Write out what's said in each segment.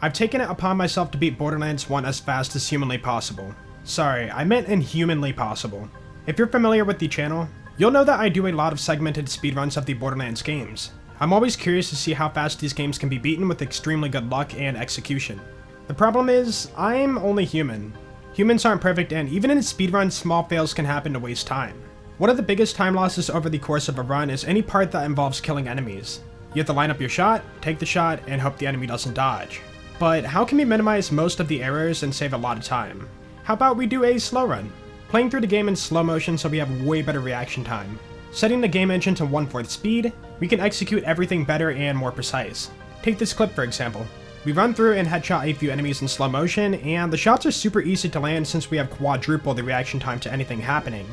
I've taken it upon myself to beat Borderlands 1 as fast as humanly possible. Sorry, I meant inhumanly possible. If you're familiar with the channel, you'll know that I do a lot of segmented speedruns of the Borderlands games. I'm always curious to see how fast these games can be beaten with extremely good luck and execution. The problem is, I'm only human. Humans aren't perfect, and even in speedruns, small fails can happen to waste time. One of the biggest time losses over the course of a run is any part that involves killing enemies. You have to line up your shot, take the shot, and hope the enemy doesn't dodge. But how can we minimize most of the errors and save a lot of time? How about we do a slow run? Playing through the game in slow motion so we have way better reaction time. Setting the game engine to 1/4 speed, we can execute everything better and more precise. Take this clip for example. We run through and headshot a few enemies in slow motion, and the shots are super easy to land since we have quadruple the reaction time to anything happening.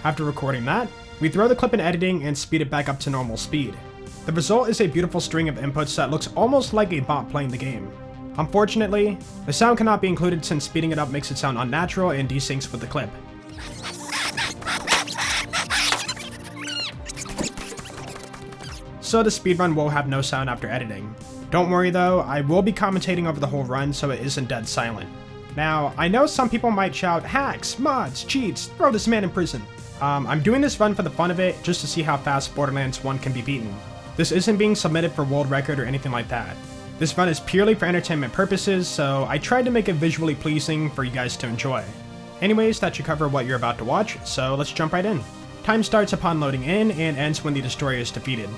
After recording that, we throw the clip in editing and speed it back up to normal speed. The result is a beautiful string of inputs that looks almost like a bot playing the game. Unfortunately, the sound cannot be included since speeding it up makes it sound unnatural and desyncs with the clip. So the speedrun will have no sound after editing. Don't worry though, I will be commentating over the whole run so it isn't dead silent. Now, I know some people might shout, hacks, mods, cheats, throw this man in prison. I'm doing this run for the fun of it, just to see how fast Borderlands 1 can be beaten. This isn't being submitted for world record or anything like that. This run is purely for entertainment purposes, so I tried to make it visually pleasing for you guys to enjoy. Anyways, that should cover what you're about to watch, so let's jump right in. Time starts upon loading in and ends when the destroyer is defeated.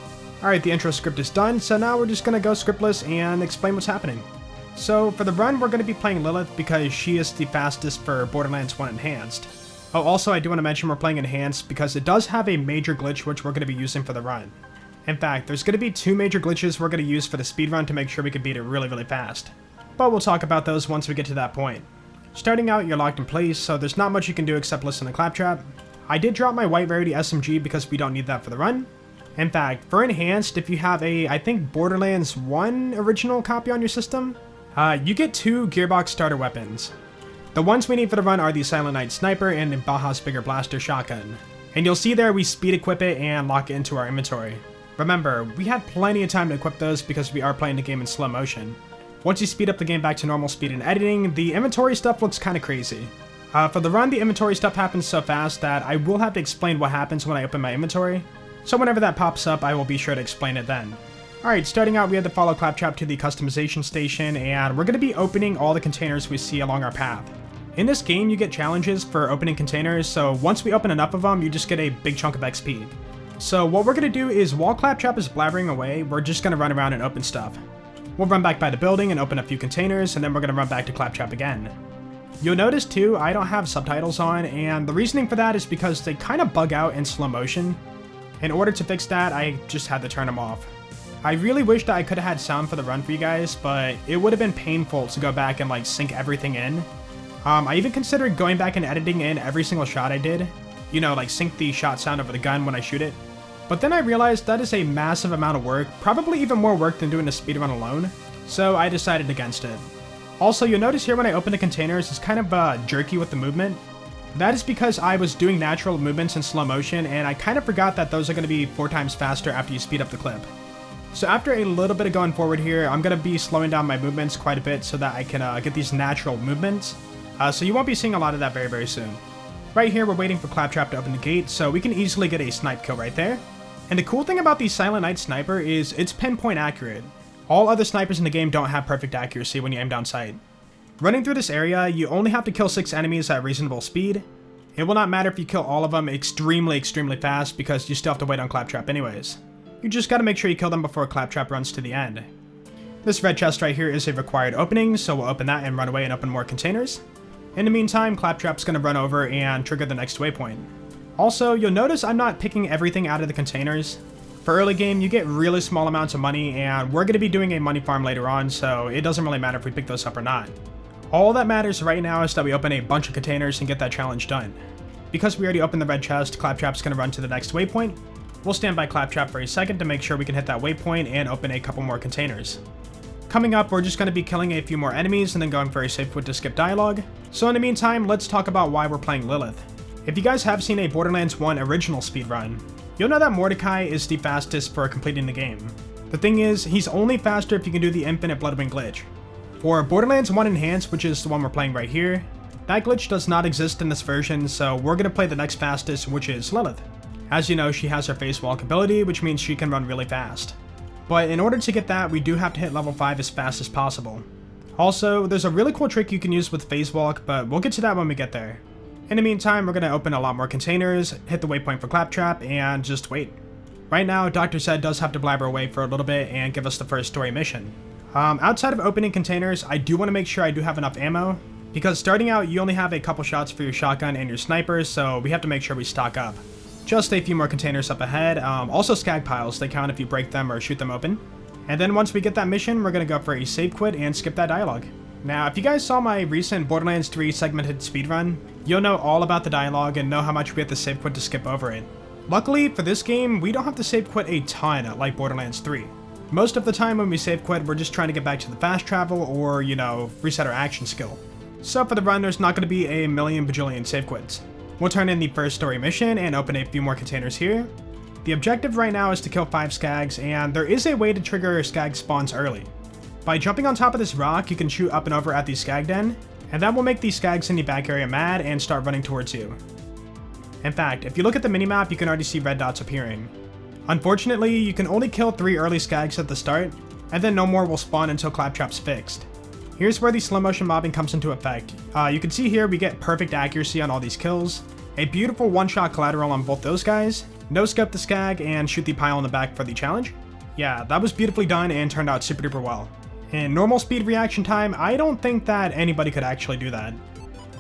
Alright, the intro script is done, so now we're just gonna go scriptless and explain what's happening. So, for the run, we're gonna be playing Lilith because she is the fastest for Borderlands 1 Enhanced. Oh, also, I do want to mention we're playing Enhanced because it does have a major glitch which we're gonna be using for the run. In fact, there's gonna be 2 major glitches we're gonna use for the speedrun to make sure we can beat it really fast. But we'll talk about those once we get to that point. Starting out, you're locked in place, so there's not much you can do except listen to Claptrap. I did drop my white rarity SMG because we don't need that for the run. In fact, for Enhanced, if you have a, I think, Borderlands 1 original copy on your system, you get 2 gearbox starter weapons. The ones we need for the run are the Silent Night Sniper and the Baja's Bigger Blaster Shotgun. And you'll see there we speed equip it and lock it into our inventory. Remember, we had plenty of time to equip those because we are playing the game in slow motion. Once you speed up the game back to normal speed in editing, the inventory stuff looks kinda crazy. For the run, the inventory stuff happens so fast that I will have to explain what happens when I open my inventory. So whenever that pops up, I will be sure to explain it then. Alright, starting out we have to follow Claptrap to the customization station, and we're going to be opening all the containers we see along our path. In this game, you get challenges for opening containers, so once we open enough of them, you just get a big chunk of XP. So what we're going to do is, while Claptrap is blabbering away, we're just going to run around and open stuff. We'll run back by the building and open a few containers, and then we're going to run back to Claptrap again. You'll notice too, I don't have subtitles on, and the reasoning for that is because they kind of bug out in slow motion. In order to fix that, I just had to turn them off. I really wish that I could have had sound for the run for you guys, but it would have been painful to go back and like sync everything in. I even considered going back and editing in every single shot I did. You know, like sync the shot sound over the gun when I shoot it. But then I realized that is a massive amount of work, probably even more work than doing a speedrun alone, so I decided against it. Also, you'll notice here when I open the containers, it's kind of jerky with the movement. That is because I was doing natural movements in slow motion, and I kind of forgot that those are going to be 4 times faster after you speed up the clip. So after a little bit of going forward here, I'm going to be slowing down my movements quite a bit so that I can get these natural movements. So you won't be seeing a lot of that very soon. Right here, we're waiting for Claptrap to open the gate, so we can easily get a snipe kill right there. And the cool thing about the Silent Night Sniper is it's pinpoint accurate. All other snipers in the game don't have perfect accuracy when you aim down sight. Running through this area, you only have to kill 6 enemies at reasonable speed. It will not matter if you kill all of them extremely fast because you still have to wait on Claptrap anyways. You just gotta make sure you kill them before Claptrap runs to the end. This red chest right here is a required opening, so we'll open that and run away and open more containers. In the meantime, Claptrap's gonna run over and trigger the next waypoint. Also, you'll notice I'm not picking everything out of the containers. For early game, you get really small amounts of money, and we're gonna be doing a money farm later on, so it doesn't really matter if we pick those up or not. All that matters right now is that we open a bunch of containers and get that challenge done. Because we already opened the red chest, Claptrap's going to run to the next waypoint. We'll stand by Claptrap for a second to make sure we can hit that waypoint and open a couple more containers. Coming up, we're just going to be killing a few more enemies and then going very safe with to skip dialogue. So in the meantime, let's talk about why we're playing Lilith. If you guys have seen a Borderlands 1 original speedrun, you'll know that Mordecai is the fastest for completing the game. The thing is, he's only faster if you can do the infinite Bloodwind glitch. For Borderlands 1 Enhanced, which is the one we're playing right here, that glitch does not exist in this version, so we're going to play the next fastest, which is Lilith. As you know, she has her face walk ability, which means she can run really fast. But in order to get that, we do have to hit level 5 as fast as possible. Also, there's a really cool trick you can use with phase walk, but we'll get to that when we get there. In the meantime, we're going to open a lot more containers, hit the waypoint for Claptrap, and just wait. Right now, Dr. Zed does have to blabber away for a little bit and give us the first story mission. Outside of opening containers, I do want to make sure I do have enough ammo, because starting out, you only have a couple shots for your shotgun and your sniper, so we have to make sure we stock up. Just a few more containers up ahead. Also skag piles, they count if you break them or shoot them open. And then once we get that mission, we're going to go for a save quit and skip that dialogue. Now, if you guys saw my recent Borderlands 3 segmented speedrun, you'll know all about the dialogue and know how much we have to save quit to skip over it. Luckily, for this game, we don't have to save quit a ton like Borderlands 3. Most of the time when we save quit, we're just trying to get back to the fast travel or, you know, reset our action skill. So for the run, there's not going to be a million bajillion save quits. We'll turn in the first story mission and open a few more containers here. The objective right now is to kill 5 skags, and there is a way to trigger skag spawns early. By jumping on top of this rock, you can shoot up and over at the skag den, and that will make these skags in the back area mad and start running towards you. In fact, if you look at the minimap, you can already see red dots appearing. Unfortunately, you can only kill 3 early skags at the start, and then no more will spawn until Claptrap's fixed. Here's where the slow motion mobbing comes into effect. You can see here we get perfect accuracy on all these kills, a beautiful one-shot collateral on both those guys, no scope the skag, and shoot the pile in the back for the challenge. Yeah, that was beautifully done and turned out super duper well. In normal speed reaction time, I don't think that anybody could actually do that.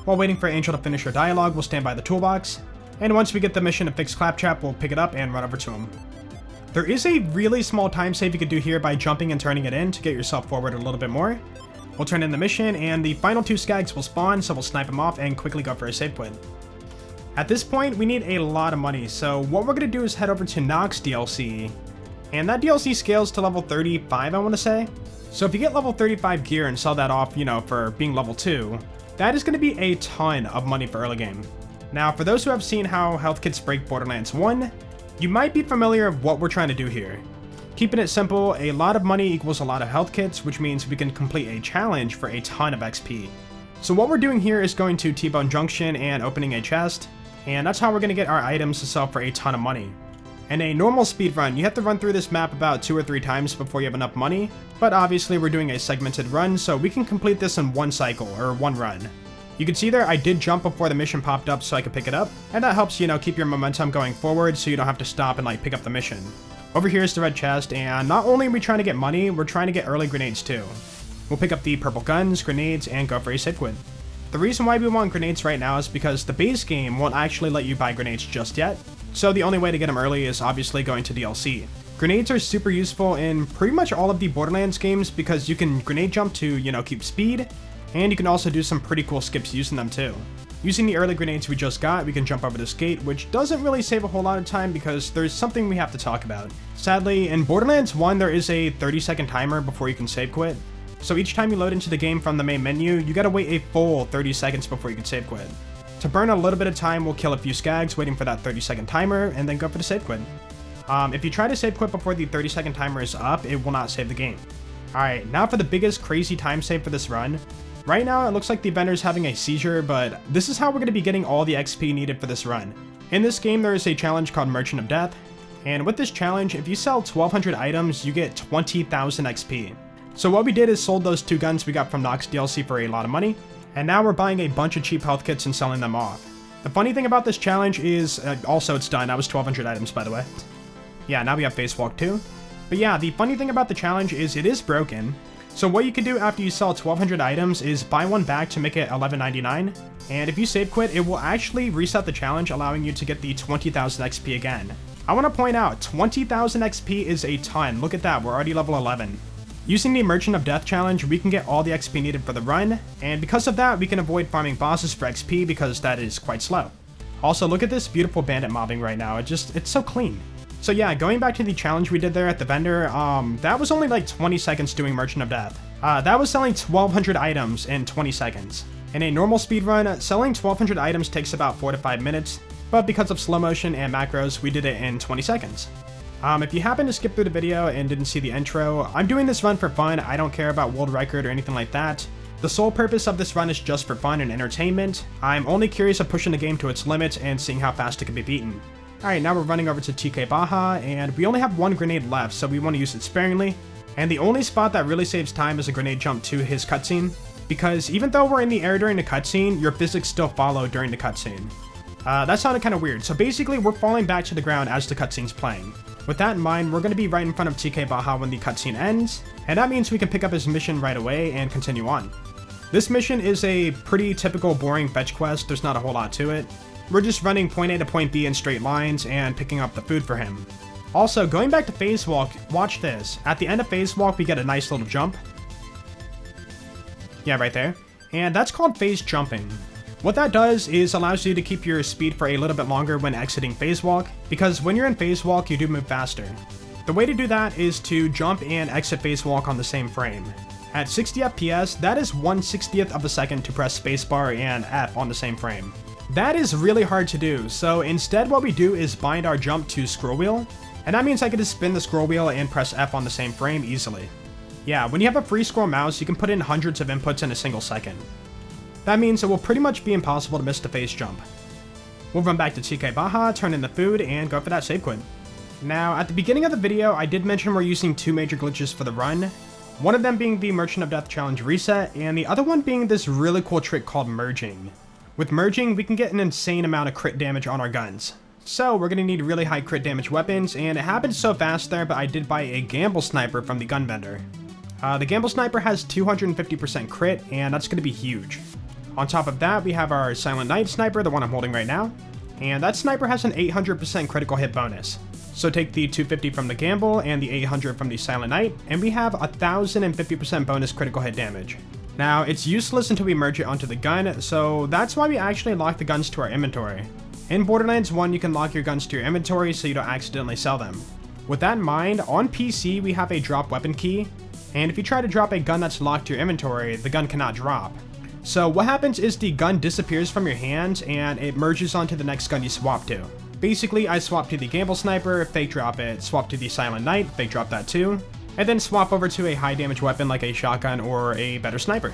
While waiting for Angel to finish her dialogue, we'll stand by the toolbox, and once we get the mission to fix Claptrap, we'll pick it up and run over to him. There is a really small time save you could do here by jumping and turning it in to get yourself forward a little bit more. We'll turn in the mission, and the final 2 skags will spawn, so we'll snipe them off and quickly go for a save quit. At this point, we need a lot of money, so what we're going to do is head over to Nox DLC, and that DLC scales to level 35, I want to say. So if you get level 35 gear and sell that off, you know, for being level 2, that is going to be a ton of money for early game. Now, for those who have seen how health kits break Borderlands 1, you might be familiar with what we're trying to do here. Keeping it simple, a lot of money equals a lot of health kits, which means we can complete a challenge for a ton of XP. So what we're doing here is going to T-Bone Junction and opening a chest, and that's how we're going to get our items to sell for a ton of money. In a normal speedrun, you have to run through this map about 2 or 3 times before you have enough money, but obviously we're doing a segmented run, so we can complete this in one cycle, or one run. You can see there I did jump before the mission popped up so I could pick it up, and that helps, you know, keep your momentum going forward so you don't have to stop and like pick up the mission. Over here is the red chest, and not only are we trying to get money, we're trying to get early grenades too. We'll pick up the purple guns, grenades, and go for a save quit. The reason why we want grenades right now is because the base game won't actually let you buy grenades just yet, so the only way to get them early is obviously going to DLC. Grenades are super useful in pretty much all of the Borderlands games because you can grenade jump to, you know, keep speed, and you can also do some pretty cool skips using them too. Using the early grenades we just got, we can jump over this gate, which doesn't really save a whole lot of time because there's something we have to talk about. Sadly, in Borderlands 1 there is a 30-second timer before you can save quit. So each time you load into the game from the main menu, you gotta wait a full 30 seconds before you can save quit. To burn a little bit of time, we'll kill a few skags waiting for that 30-second timer, and then go for the save quit. If you try to save quit before the 30-second timer is up, it will not save the game. Alright, now for the biggest crazy time save for this run. Right now, it looks like the vendor's having a seizure, but this is how we're going to be getting all the XP needed for this run. In this game, there is a challenge called Merchant of Death, and with this challenge, if you sell 1,200 items, you get 20,000 XP. So what we did is sold those 2 guns we got from Nox DLC for a lot of money, and now we're buying a bunch of cheap health kits and selling them off. The funny thing about this challenge is, also it's done, that was 1,200 items by the way. Yeah, now we have face walk too. But yeah, the funny thing about the challenge is it is broken. So what you can do after you sell 1,200 items is buy one back to make it $11.99, and if you save quit, it will actually reset the challenge, allowing you to get the 20,000 XP again. I want to point out, 20,000 XP is a ton, look at that, we're already level 11. Using the Merchant of Death challenge, we can get all the XP needed for the run, and because of that, we can avoid farming bosses for XP because that is quite slow. Also, look at this beautiful bandit mobbing right now, it's so clean. So yeah, going back to the challenge we did there at the vendor, that was only like 20 seconds doing Merchant of Death. That was selling 1,200 items in 20 seconds. In a normal speedrun, selling 1,200 items takes about 4 to 5 minutes, but because of slow motion and macros, we did it in 20 seconds. If you happen to skip through the video and didn't see the intro, I'm doing this run for fun. I don't care about world record or anything like that. The sole purpose of this run is just for fun and entertainment. I'm only curious of pushing the game to its limits and seeing how fast it can be beaten. Alright, now we're running over to TK Baja, and we only have one grenade left, so we want to use it sparingly. And the only spot that really saves time is a grenade jump to his cutscene, because even though we're in the air during the cutscene, your physics still follow during the cutscene. That sounded kind of weird, so basically we're falling back to the ground as the cutscene's playing. With that in mind, we're going to be right in front of TK Baja when the cutscene ends, and that means we can pick up his mission right away and continue on. This mission is a pretty typical boring fetch quest, there's not a whole lot to it. We're just running point A to point B in straight lines and picking up the food for him. Also, going back to Phase Walk, watch this. At the end of Phase Walk, we get a nice little jump. Yeah, right there. And that's called phase jumping. What that does is allows you to keep your speed for a little bit longer when exiting Phase Walk, because when you're in Phase Walk, you do move faster. The way to do that is to jump and exit Phase Walk on the same frame. At 60 FPS, that is 1/60th of a second to press spacebar and F on the same frame. That is really hard to do, so instead what we do is bind our jump to scroll wheel, and that means I can just spin the scroll wheel and press F on the same frame easily. Yeah, when you have a free scroll mouse, you can put in hundreds of inputs in a single second. That means it will pretty much be impossible to miss the phase jump. We'll run back to TK Baja, turn in the food, and go for that save quit. Now, at the beginning of the video, I did mention we're using two major glitches for the run, one of them being the Merchant of Death challenge reset, and the other one being this really cool trick called merging. With merging, we can get an insane amount of crit damage on our guns. So we're going to need really high crit damage weapons, and it happened so fast there, but I did buy a gamble sniper from the gun vendor. The gamble sniper has 250% crit, and that's going to be huge. On top of that, we have our Silent Night sniper, the one I'm holding right now, and that sniper has an 800% critical hit bonus. So take the 250 from the gamble and the 800 from the Silent Night, and we have 1050% bonus critical hit damage. Now, it's useless until we merge it onto the gun, so that's why we actually lock the guns to our inventory. In Borderlands 1, you can lock your guns to your inventory so you don't accidentally sell them. With that in mind, on PC, we have a drop weapon key, and if you try to drop a gun that's locked to your inventory, the gun cannot drop. So what happens is the gun disappears from your hands and it merges onto the next gun you swap to. Basically, I swap to the gamble sniper, fake drop it, swap to the Silent Night, fake drop that too, and then swap over to a high damage weapon like a shotgun or a better sniper.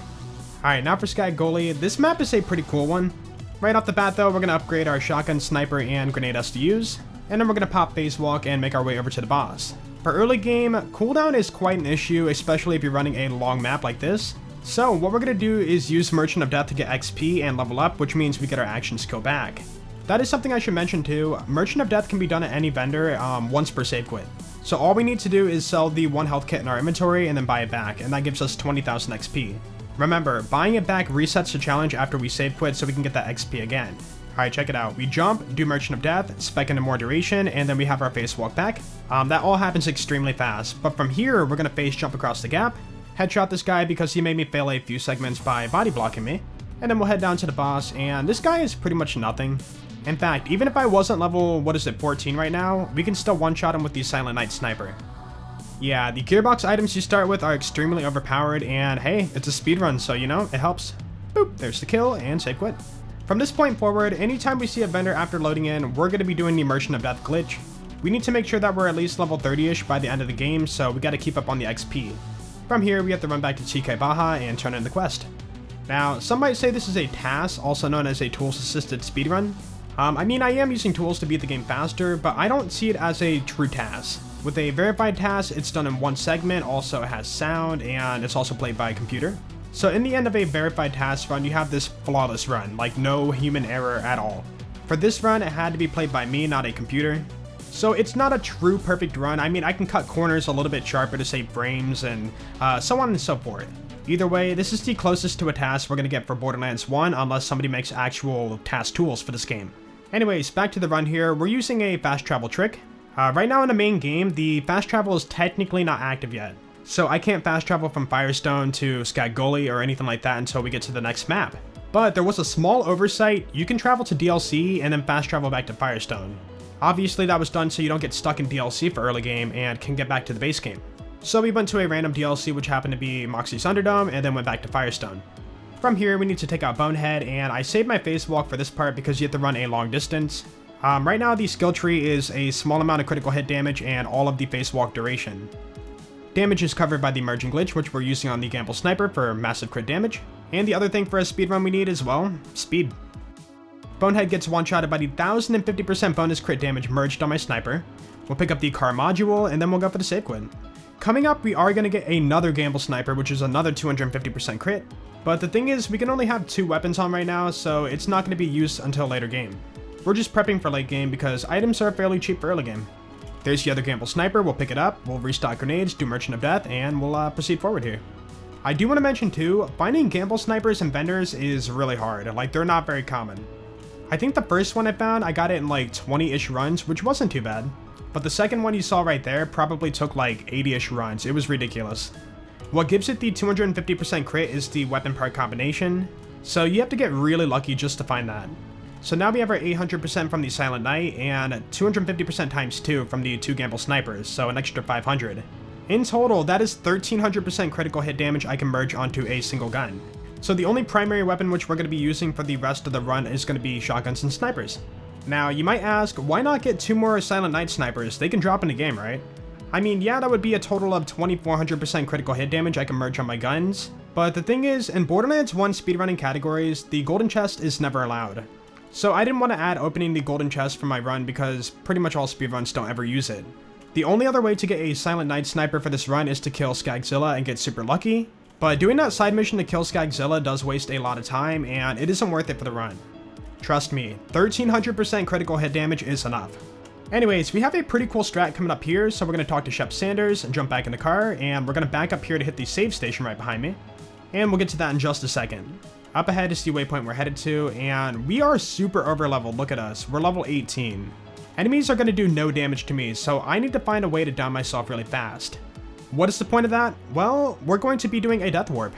Alright, now for Sky Goalie. This map is a pretty cool one. Right off the bat though, we're going to upgrade our shotgun, sniper, and grenade SDUs, and then we're going to pop phase walk and make our way over to the boss. For early game, cooldown is quite an issue, especially if you're running a long map like this. So what we're going to do is use Merchant of Death to get XP and level up, which means we get our action skill back. That is something I should mention too. Merchant of Death can be done at any vendor once per save quit. So all we need to do is sell the 1 health kit in our inventory and then buy it back, and that gives us 20,000 XP. Remember, buying it back resets the challenge after we save quit so we can get that XP again. Alright, check it out. We jump, do Merchant of Death, spec into more duration, and then we have our phase walk back. That all happens extremely fast, but from here, we're going to phase jump across the gap, headshot this guy because he made me fail a few segments by body blocking me, and then we'll head down to the boss, and this guy is pretty much nothing. In fact, even if I wasn't level, 14 right now, we can still one-shot him with the Silent Night sniper. Yeah, the gearbox items you start with are extremely overpowered, and hey, it's a speedrun, so you know, it helps. Boop, there's the kill, and save quit. From this point forward, anytime we see a vendor after loading in, we're going to be doing the Merchant of Death glitch. We need to make sure that we're at least level 30-ish by the end of the game, so we got to keep up on the XP. From here, we have to run back to TK Baja and turn in the quest. Now, some might say this is a TAS, also known as a tools-assisted speedrun. I mean, I am using tools to beat the game faster, but I don't see it as a true TAS. With a verified TAS, it's done in one segment, also it has sound, and it's also played by a computer. So in the end of a verified TAS run, you have this flawless run, like no human error at all. For this run, it had to be played by me, not a computer. So it's not a true perfect run. I mean, I can cut corners a little bit sharper to save frames and so on and so forth. Either way, this is the closest to a TAS we're going to get for Borderlands 1 unless somebody makes actual TAS tools for this game. Anyways, back to the run here. We're using a fast travel trick. Right now in the main game, the fast travel is technically not active yet. So I can't fast travel from Firestone to Sky Goalie or anything like that until we get to the next map. But there was a small oversight. You can travel to DLC and then fast travel back to Firestone. Obviously that was done so you don't get stuck in DLC for early game and can get back to the base game. So we went to a random DLC which happened to be Moxie's Underdome and then went back to Firestone. From here we need to take out Bonehead, and I saved my phase walk for this part because you have to run a long distance. Right now the skill tree is a small amount of critical hit damage and all of the face walk duration. Damage is covered by the merging glitch, which we're using on the Gamble Sniper for massive crit damage. And the other thing for a speedrun we need is, well, speed. Bonehead gets one-shotted by the 1050% bonus crit damage merged on my sniper. We'll pick up the car module, and then we'll go for the save quit. Coming up, we are going to get another Gamble Sniper, which is another 250% crit. But the thing is, we can only have 2 weapons on right now, so it's not going to be used until later game. We're just prepping for late game because items are fairly cheap for early game. There's the other Gamble Sniper, we'll pick it up, we'll restock grenades, do Merchant of Death, and we'll proceed forward here. I do want to mention too, finding Gamble Snipers and vendors is really hard, like they're not very common. I think the first one I found, I got it in like 20-ish runs, which wasn't too bad. But the second one you saw right there probably took like 80-ish runs, it was ridiculous. What gives it the 250% crit is the weapon part combination, so you have to get really lucky just to find that. So now we have our 800% from the Silent Knight and 250% times 2 from the 2 Gamble Snipers, so an extra 500. In total, that is 1300% critical hit damage I can merge onto a single gun. So the only primary weapon which we're going to be using for the rest of the run is going to be shotguns and snipers. Now, you might ask, why not get 2 more Silent Knight snipers? They can drop in the game, right? I mean, yeah, that would be a total of 2400% critical hit damage I can merge on my guns. But the thing is, in Borderlands 1 speedrunning categories, the golden chest is never allowed. So I didn't want to add opening the golden chest for my run because pretty much all speedruns don't ever use it. The only other way to get a Silent Knight sniper for this run is to kill Skagzilla and get super lucky. But doing that side mission to kill Skagzilla does waste a lot of time and it isn't worth it for the run. Trust me, 1300% critical hit damage is enough. Anyways, we have a pretty cool strat coming up here, so we're going to talk to Shep Sanders and jump back in the car, and we're going to back up here to hit the save station right behind me. And we'll get to that in just a second. Up ahead is the waypoint we're headed to, and we are super over leveled, look at us, we're level 18. Enemies are going to do no damage to me, so I need to find a way to down myself really fast. What is the point of that? Well, we're going to be doing a death warp.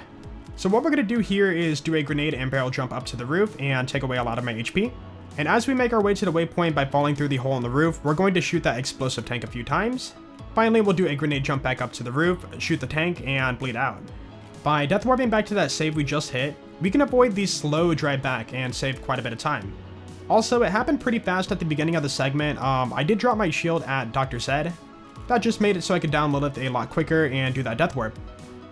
So what we're going to do here is do a grenade and barrel jump up to the roof and take away a lot of my HP. And as we make our way to the waypoint by falling through the hole in the roof, we're going to shoot that explosive tank a few times. Finally, we'll do a grenade jump back up to the roof, shoot the tank, and bleed out. By death warping back to that save we just hit, we can avoid the slow drive back and save quite a bit of time. Also, it happened pretty fast at the beginning of the segment. I did drop my shield at Dr. Zed. That just made it so I could down Lilith a lot quicker and do that death warp.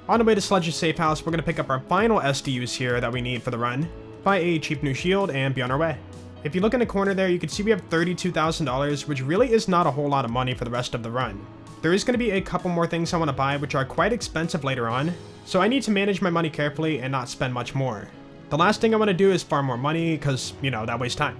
On the way to Sledge's safe house, we're going to pick up our final SDUs here that we need for the run, buy a cheap new shield, and be on our way. If you look in the corner there, you can see we have $32,000, which really is not a whole lot of money for the rest of the run. There is going to be a couple more things I want to buy, which are quite expensive later on, so I need to manage my money carefully and not spend much more. The last thing I want to do is farm more money, because, you know, that wastes time.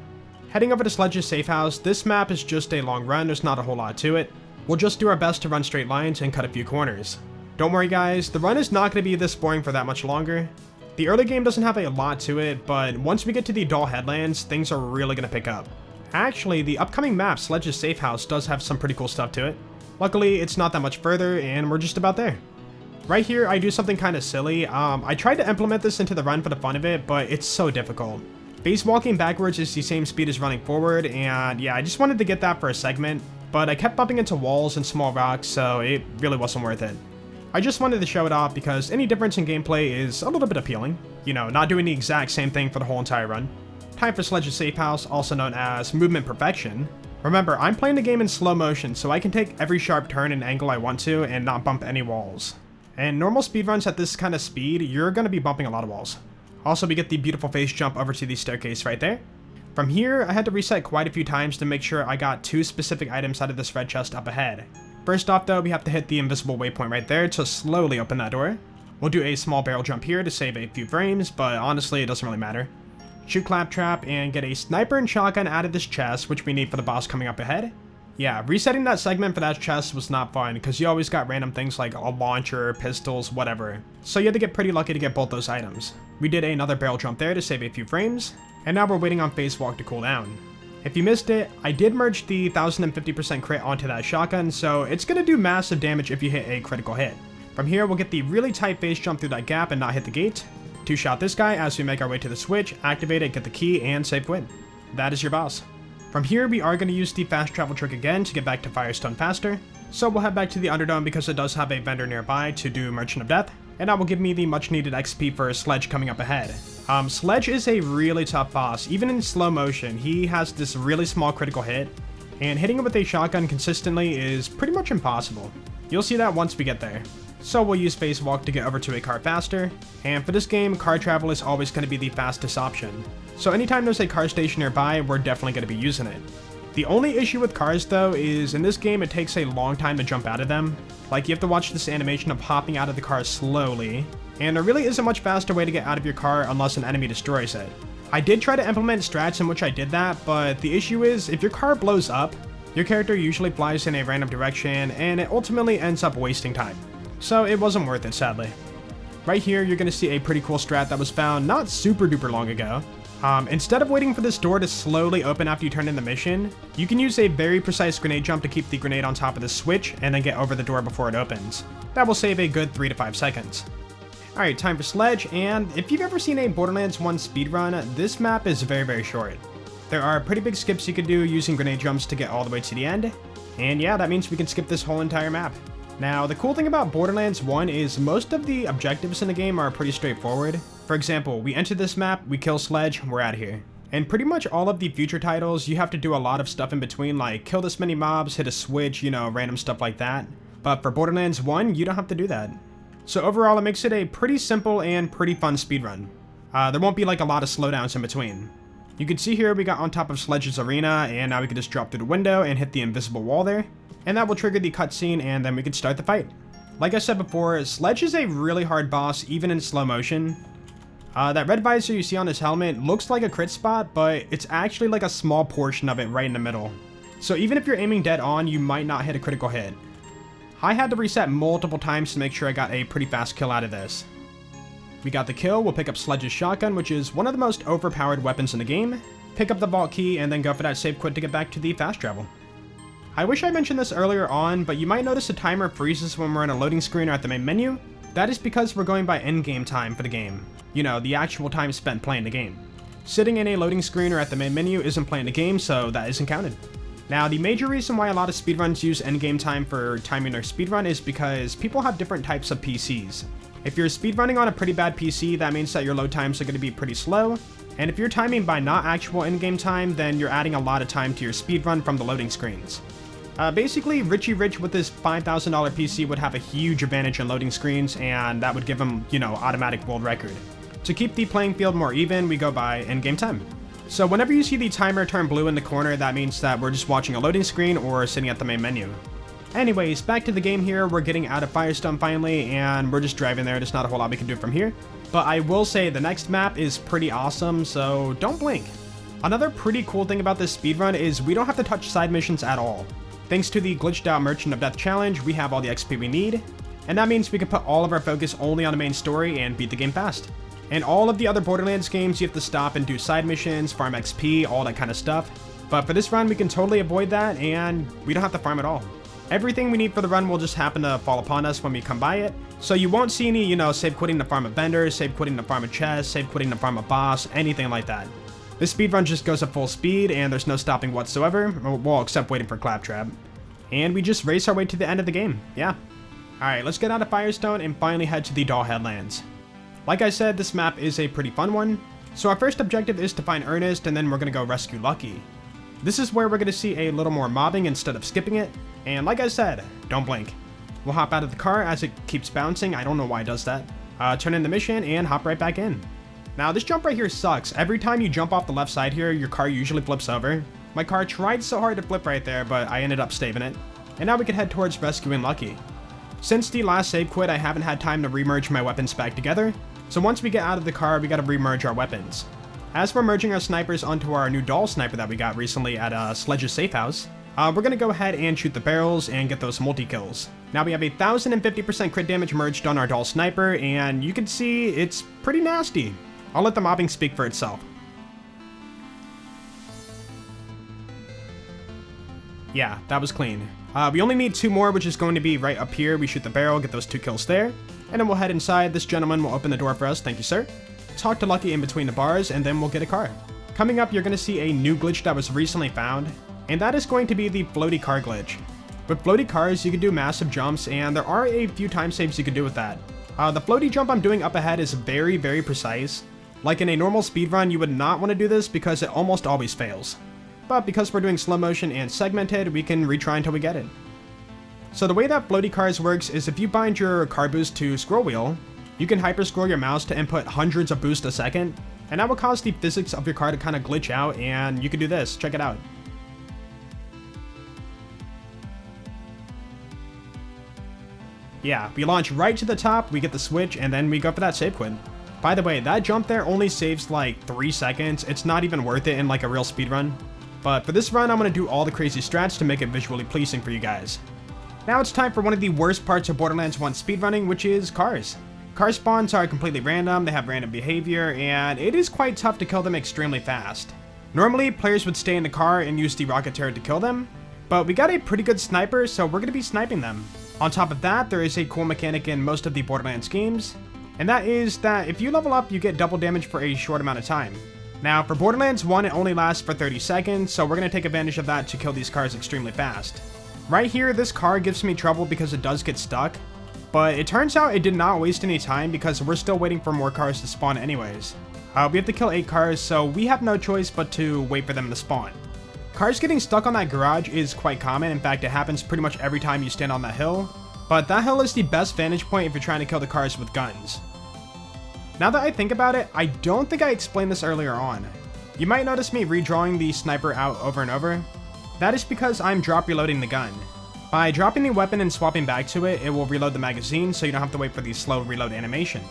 Heading over to Sledge's safe house, this map is just a long run, there's not a whole lot to it. We'll just do our best to run straight lines and cut a few corners. Don't worry guys, the run is not going to be this boring for that much longer. The early game doesn't have a lot to it, but once we get to the Doll Headlands, things are really going to pick up. Actually, the upcoming map, Sledge's safe house, does have some pretty cool stuff to it. Luckily, it's not that much further, and we're just about there. Right here, I do something kind of silly. I tried to implement this into the run for the fun of it, but it's so difficult. Phase walking backwards is the same speed as running forward, and yeah, I just wanted to get that for a segment, but I kept bumping into walls and small rocks, so it really wasn't worth it. I just wanted to show it off because any difference in gameplay is a little bit appealing. You know, not doing the exact same thing for the whole entire run. Time for Sledge's safe house, also known as movement perfection. Remember, I'm playing the game in slow motion, so I can take every sharp turn and angle I want to and not bump any walls. And normal speedruns at this kind of speed, you're going to be bumping a lot of walls. Also, we get the beautiful face jump over to the staircase right there. From here, I had to reset quite a few times to make sure I got 2 specific items out of this red chest up ahead. First off though, we have to hit the invisible waypoint right there to slowly open that door. We'll do a small barrel jump here to save a few frames, but honestly it doesn't really matter. Shoot Claptrap and get a sniper and shotgun out of this chest, which we need for the boss coming up ahead. Yeah, resetting that segment for that chest was not fun, because you always got random things like a launcher, pistols, whatever. So you had to get pretty lucky to get both those items. We did another barrel jump there to save a few frames, and now we're waiting on face walk to cool down. If you missed it, I did merge the 1050% crit onto that shotgun, so it's going to do massive damage if you hit a critical hit. From here, we'll get the really tight face jump through that gap and not hit the gate. 2-shot this guy as we make our way to the switch, activate it, get the key, and save win. That is your boss. From here, we are going to use the fast travel trick again to get back to Firestone faster, so we'll head back to the Underdome because it does have a vendor nearby to do Merchant of Death, and that will give me the much needed XP for Sledge coming up ahead. Sledge is a really tough boss. Even in slow motion, he has this really small critical hit, and hitting him with a shotgun consistently is pretty much impossible. You'll see that once we get there. So we'll use spacewalk to get over to a car faster, and for this game, car travel is always going to be the fastest option. So anytime there's a car station nearby, we're definitely going to be using it. The only issue with cars though is in this game it takes a long time to jump out of them. Like you have to watch this animation of hopping out of the car slowly, and there really isn't much faster way to get out of your car unless an enemy destroys it. I did try to implement strats in which I did that, but the issue is if your car blows up, your character usually flies in a random direction and it ultimately ends up wasting time. So it wasn't worth it, sadly. Right here you're going to see a pretty cool strat that was found not super duper long ago. Instead of waiting for this door to slowly open after you turn in the mission, you can use a very precise grenade jump to keep the grenade on top of the switch and then get over the door before it opens. That will save a good 3 to 5 seconds. Alright, time for Sledge, and if you've ever seen a Borderlands 1 speedrun, this map is very short. There are pretty big skips you can do using grenade jumps to get all the way to the end, and yeah, that means we can skip this whole entire map. Now, the cool thing about Borderlands 1 is most of the objectives in the game are pretty straightforward. For example, we enter this map, we kill Sledge, we're out of here. And pretty much all of the future titles, you have to do a lot of stuff in between, like kill this many mobs, hit a switch, random stuff like that. But for Borderlands 1, you don't have to do that. So overall, it makes it a pretty simple and pretty fun speedrun. There won't be like a lot of slowdowns in between. You can see here we got on top of Sledge's arena, and now we can just drop through the window and hit the invisible wall there. And that will trigger the cutscene, and then we can start the fight. Like I said before, Sledge is a really hard boss, even in slow motion. That red visor you see on his helmet looks like a crit spot, but it's actually like a small portion of it right in the middle. So even if you're aiming dead on, you might not hit a critical hit. I had to reset multiple times to make sure I got a pretty fast kill out of this. We got the kill, we'll pick up Sledge's shotgun, which is one of the most overpowered weapons in the game, pick up the vault key, and then go for that save quit to get back to the fast travel. I wish I mentioned this earlier on, but you might notice the timer freezes when we're in a loading screen or at the main menu. That is because we're going by in-game time for the game. The actual time spent playing the game. Sitting in a loading screen or at the main menu isn't playing the game, so that isn't counted. Now, the major reason why a lot of speedruns use endgame time for timing their speedrun is because people have different types of PCs. If you're speedrunning on a pretty bad PC, that means that your load times are going to be pretty slow, and if you're timing by not actual in-game time, then you're adding a lot of time to your speedrun from the loading screens. Basically, Richie Rich with his $5,000 PC would have a huge advantage in loading screens, and that would give him, automatic world record. To keep the playing field more even, we go by in-game time. So whenever you see the timer turn blue in the corner, that means that we're just watching a loading screen or sitting at the main menu. Anyways, back to the game here, we're getting out of Firestone finally, and we're just driving there, there's not a whole lot we can do from here. But I will say the next map is pretty awesome, so don't blink. Another pretty cool thing about this speedrun is we don't have to touch side missions at all. Thanks to the glitched out Merchant of Death challenge, we have all the XP we need, and that means we can put all of our focus only on the main story and beat the game fast. In all of the other Borderlands games, you have to stop and do side missions, farm XP, all that kind of stuff. But for this run, we can totally avoid that, and we don't have to farm at all. Everything we need for the run will just happen to fall upon us when we come by it. So you won't see any, save quitting to farm a vendor, save quitting to farm a chest, save quitting to farm a boss, anything like that. This speedrun just goes at full speed, and there's no stopping whatsoever, well, except waiting for Claptrap. And we just race our way to the end of the game, yeah. Alright, let's get out of Firestone and finally head to the Doll Headlands. Like I said, this map is a pretty fun one. So our first objective is to find Ernest, and then we're going to go rescue Lucky. This is where we're going to see a little more mobbing instead of skipping it. And like I said, don't blink. We'll hop out of the car as it keeps bouncing. I don't know why it does that. Turn in the mission and hop right back in. Now this jump right here sucks. Every time you jump off the left side here, your car usually flips over. My car tried so hard to flip right there, but I ended up staving it. And now we can head towards rescuing Lucky. Since the last save quit, I haven't had time to remerge my weapons back together. So once we get out of the car, we gotta remerge our weapons. As we're merging our snipers onto our new doll sniper that we got recently at Sledge's safe house, we're gonna go ahead and shoot the barrels and get those multi-kills. Now we have 1,050% crit damage merged on our doll sniper, and you can see it's pretty nasty. I'll let the mobbing speak for itself. Yeah, that was clean. We only need 2 more, which is going to be right up here. We shoot the barrel, get those 2 kills there, and then we'll head inside. This gentleman will open the door for us, thank you sir. Talk to Lucky in between the bars, and then we'll get a car. Coming up, you're going to see a new glitch that was recently found, and that is going to be the floaty car glitch. With floaty cars, you can do massive jumps, and there are a few time saves you can do with that. The floaty jump I'm doing up ahead is very precise. Like in a normal speedrun, you would not want to do this because it almost always fails. But because we're doing slow motion and segmented, we can retry until we get it. So the way that floaty cars works is if you bind your car boost to scroll wheel, you can hyper scroll your mouse to input hundreds of boosts a second, and that will cause the physics of your car to kind of glitch out, and you can do this. Check it out. Yeah, we launch right to the top, we get the switch, and then we go for that save quit. By the way, that jump there only saves like 3 seconds. It's not even worth it in like a real speedrun. But for this run, I'm going to do all the crazy strats to make it visually pleasing for you guys. Now it's time for one of the worst parts of Borderlands 1 speedrunning, which is cars. Car spawns are completely random, they have random behavior, and it is quite tough to kill them extremely fast. Normally, players would stay in the car and use the rocket turret to kill them, but we got a pretty good sniper, so we're going to be sniping them. On top of that, there is a cool mechanic in most of the Borderlands games, and that is that if you level up, you get double damage for a short amount of time. Now, for Borderlands 1, it only lasts for 30 seconds, so we're going to take advantage of that to kill these cars extremely fast. Right here, this car gives me trouble because it does get stuck, but it turns out it did not waste any time because we're still waiting for more cars to spawn anyways. We have to kill 8 cars, so we have no choice but to wait for them to spawn. Cars getting stuck on that garage is quite common. In fact, it happens pretty much every time you stand on that hill, but that hill is the best vantage point if you're trying to kill the cars with guns. Now that I think about it, I don't think I explained this earlier on. You might notice me redrawing the sniper out over and over. That is because I'm drop reloading the gun. By dropping the weapon and swapping back to it, it will reload the magazine so you don't have to wait for the slow reload animation.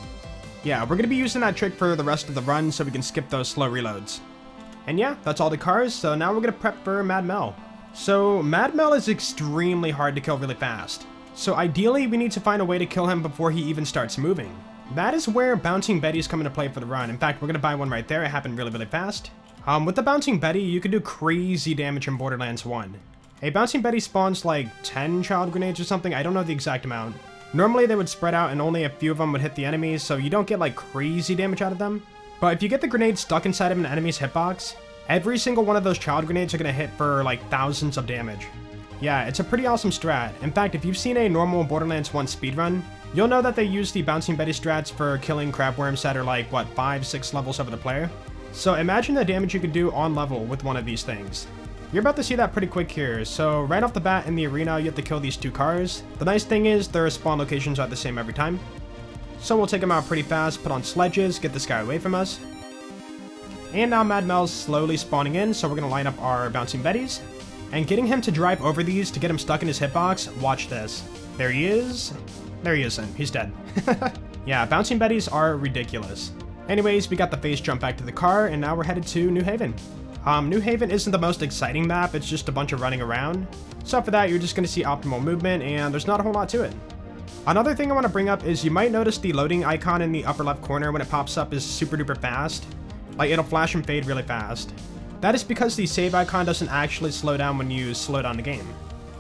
Yeah, we're going to be using that trick for the rest of the run so we can skip those slow reloads. And yeah, that's all the cars, so now we're going to prep for Mad Mel. So Mad Mel is extremely hard to kill really fast. So ideally, we need to find a way to kill him before he even starts moving. That is where Bouncing Betties come into play for the run. In fact, we're going to buy one right there. It happened really, really fast. With the Bouncing Betty, you can do crazy damage in Borderlands 1. A Bouncing Betty spawns like 10 child grenades or something. I don't know the exact amount. Normally, they would spread out and only a few of them would hit the enemies, so you don't get like crazy damage out of them. But if you get the grenade stuck inside of an enemy's hitbox, every single one of those child grenades are going to hit for like thousands of damage. Yeah, it's a pretty awesome strat. In fact, if you've seen a normal Borderlands 1 speedrun, you'll know that they use the Bouncing Betty strats for killing crabworms that are like, what, 5-6 levels over the player? So imagine the damage you could do on level with one of these things. You're about to see that pretty quick here. So right off the bat in the arena, you have to kill these 2 cars. The nice thing is their spawn locations are the same every time. So we'll take them out pretty fast, put on sledges, get this guy away from us. And now Mad Mel's slowly spawning in, so we're going to line up our Bouncing Betties. And getting him to drive over these to get him stuck in his hitbox, watch this. There he is. There he isn't. He's dead. Yeah, Bouncing Betties are ridiculous. Anyways, we got the face jump back to the car, and now we're headed to New Haven. New Haven isn't the most exciting map, it's just a bunch of running around. So for that, you're just going to see optimal movement, and there's not a whole lot to it. Another thing I want to bring up is you might notice the loading icon in the upper left corner when it pops up is super duper fast. Like, it'll flash and fade really fast. That is because the save icon doesn't actually slow down when you slow down the game.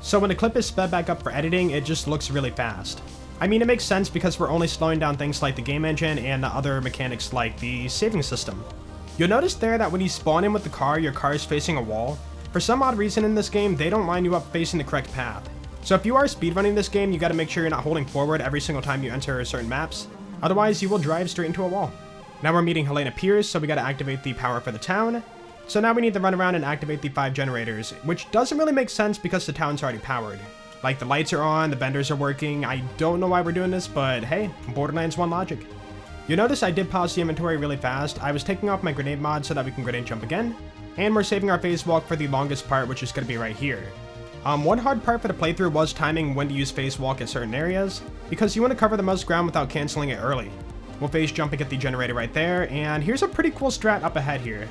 So when the clip is sped back up for editing, it just looks really fast. I mean, it makes sense because we're only slowing down things like the game engine and the other mechanics like the saving system. You'll notice there that when you spawn in with the car, your car is facing a wall. For some odd reason in this game, they don't line you up facing the correct path. So if you are speedrunning this game, you gotta make sure you're not holding forward every single time you enter certain maps. Otherwise, you will drive straight into a wall. Now we're meeting Helena Pierce, so we gotta activate the power for the town. So now we need to run around and activate the 5 generators, which doesn't really make sense because the town's already powered. Like, the lights are on, the vendors are working. I don't know why we're doing this, but hey, Borderlands 1 logic. You'll notice I did pause the inventory really fast. I was taking off my grenade mod so that we can grenade jump again. And we're saving our phase walk for the longest part, which is going to be right here. One hard part for the playthrough was timing when to use phase walk at certain areas, because you want to cover the most ground without canceling it early. We'll phase jump and get the generator right there, and here's a pretty cool strat up ahead here.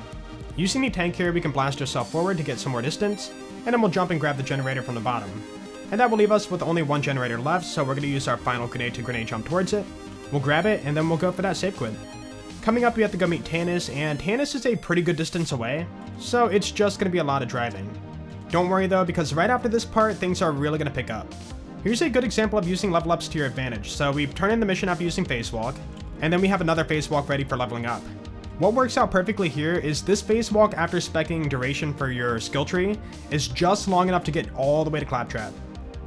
Using the tank here, we can blast ourselves forward to get some more distance, and then we'll jump and grab the generator from the bottom. And that will leave us with only 1 generator left, so we're going to use our final grenade to grenade jump towards it. We'll grab it, and then we'll go for that save quit. Coming up, we have to go meet Tannis, and Tannis is a pretty good distance away, so it's just going to be a lot of driving. Don't worry though, because right after this part, things are really going to pick up. Here's a good example of using level ups to your advantage. So we turn in the mission after using phase walk, and then we have another phase walk ready for leveling up. What works out perfectly here is this phase walk after speccing duration for your skill tree is just long enough to get all the way to Claptrap.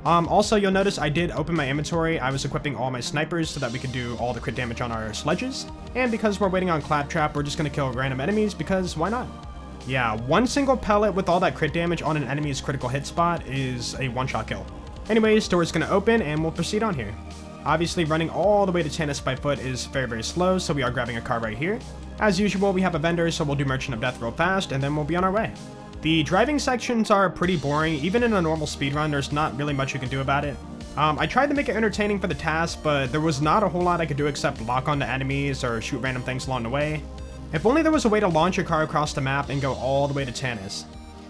Also, you'll notice I did open my inventory. I was equipping all my snipers so that we could do all the crit damage on our sledges. And because we're waiting on Claptrap, we're just going to kill random enemies because why not? Yeah, one single pellet with all that crit damage on an enemy's critical hit spot is a one-shot kill. Anyways, door's going to open and we'll proceed on here. Obviously, running all the way to Tannis by foot is very, very slow, so we are grabbing a car right here. As usual, we have a vendor, so we'll do Merchant of Death real fast, and then we'll be on our way. The driving sections are pretty boring. Even in a normal speedrun, there's not really much you can do about it. I tried to make it entertaining for the task, but there was not a whole lot I could do except lock onto enemies or shoot random things along the way. If only there was a way to launch your car across the map and go all the way to Tannis.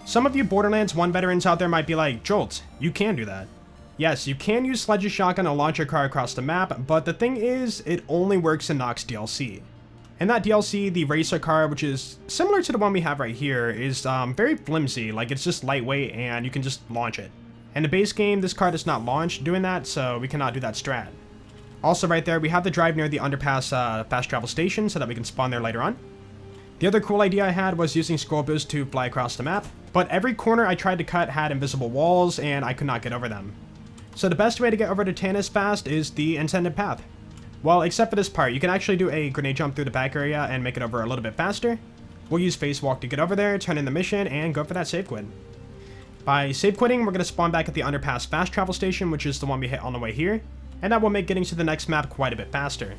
Some of you Borderlands 1 veterans out there might be like, Jolt, you can do that. Yes, you can use Sledge's shotgun to launch your car across the map, but the thing is, it only works in Nox DLC. In that DLC, the racer car, which is similar to the one we have right here, is very flimsy, like it's just lightweight and you can just launch it. In the base game, this car does not launch doing that, so we cannot do that strat. Also right there, we have the drive near the underpass fast travel station so that we can spawn there later on. The other cool idea I had was using scroll boost to fly across the map, but every corner I tried to cut had invisible walls and I could not get over them. So the best way to get over to Tannis fast is the intended path. Well, except for this part, you can actually do a grenade jump through the back area and make it over a little bit faster. We'll use face walk to get over there, turn in the mission, and go for that save quit. By save quitting, we're going to spawn back at the underpass fast travel station, which is the one we hit on the way here, and that will make getting to the next map quite a bit faster.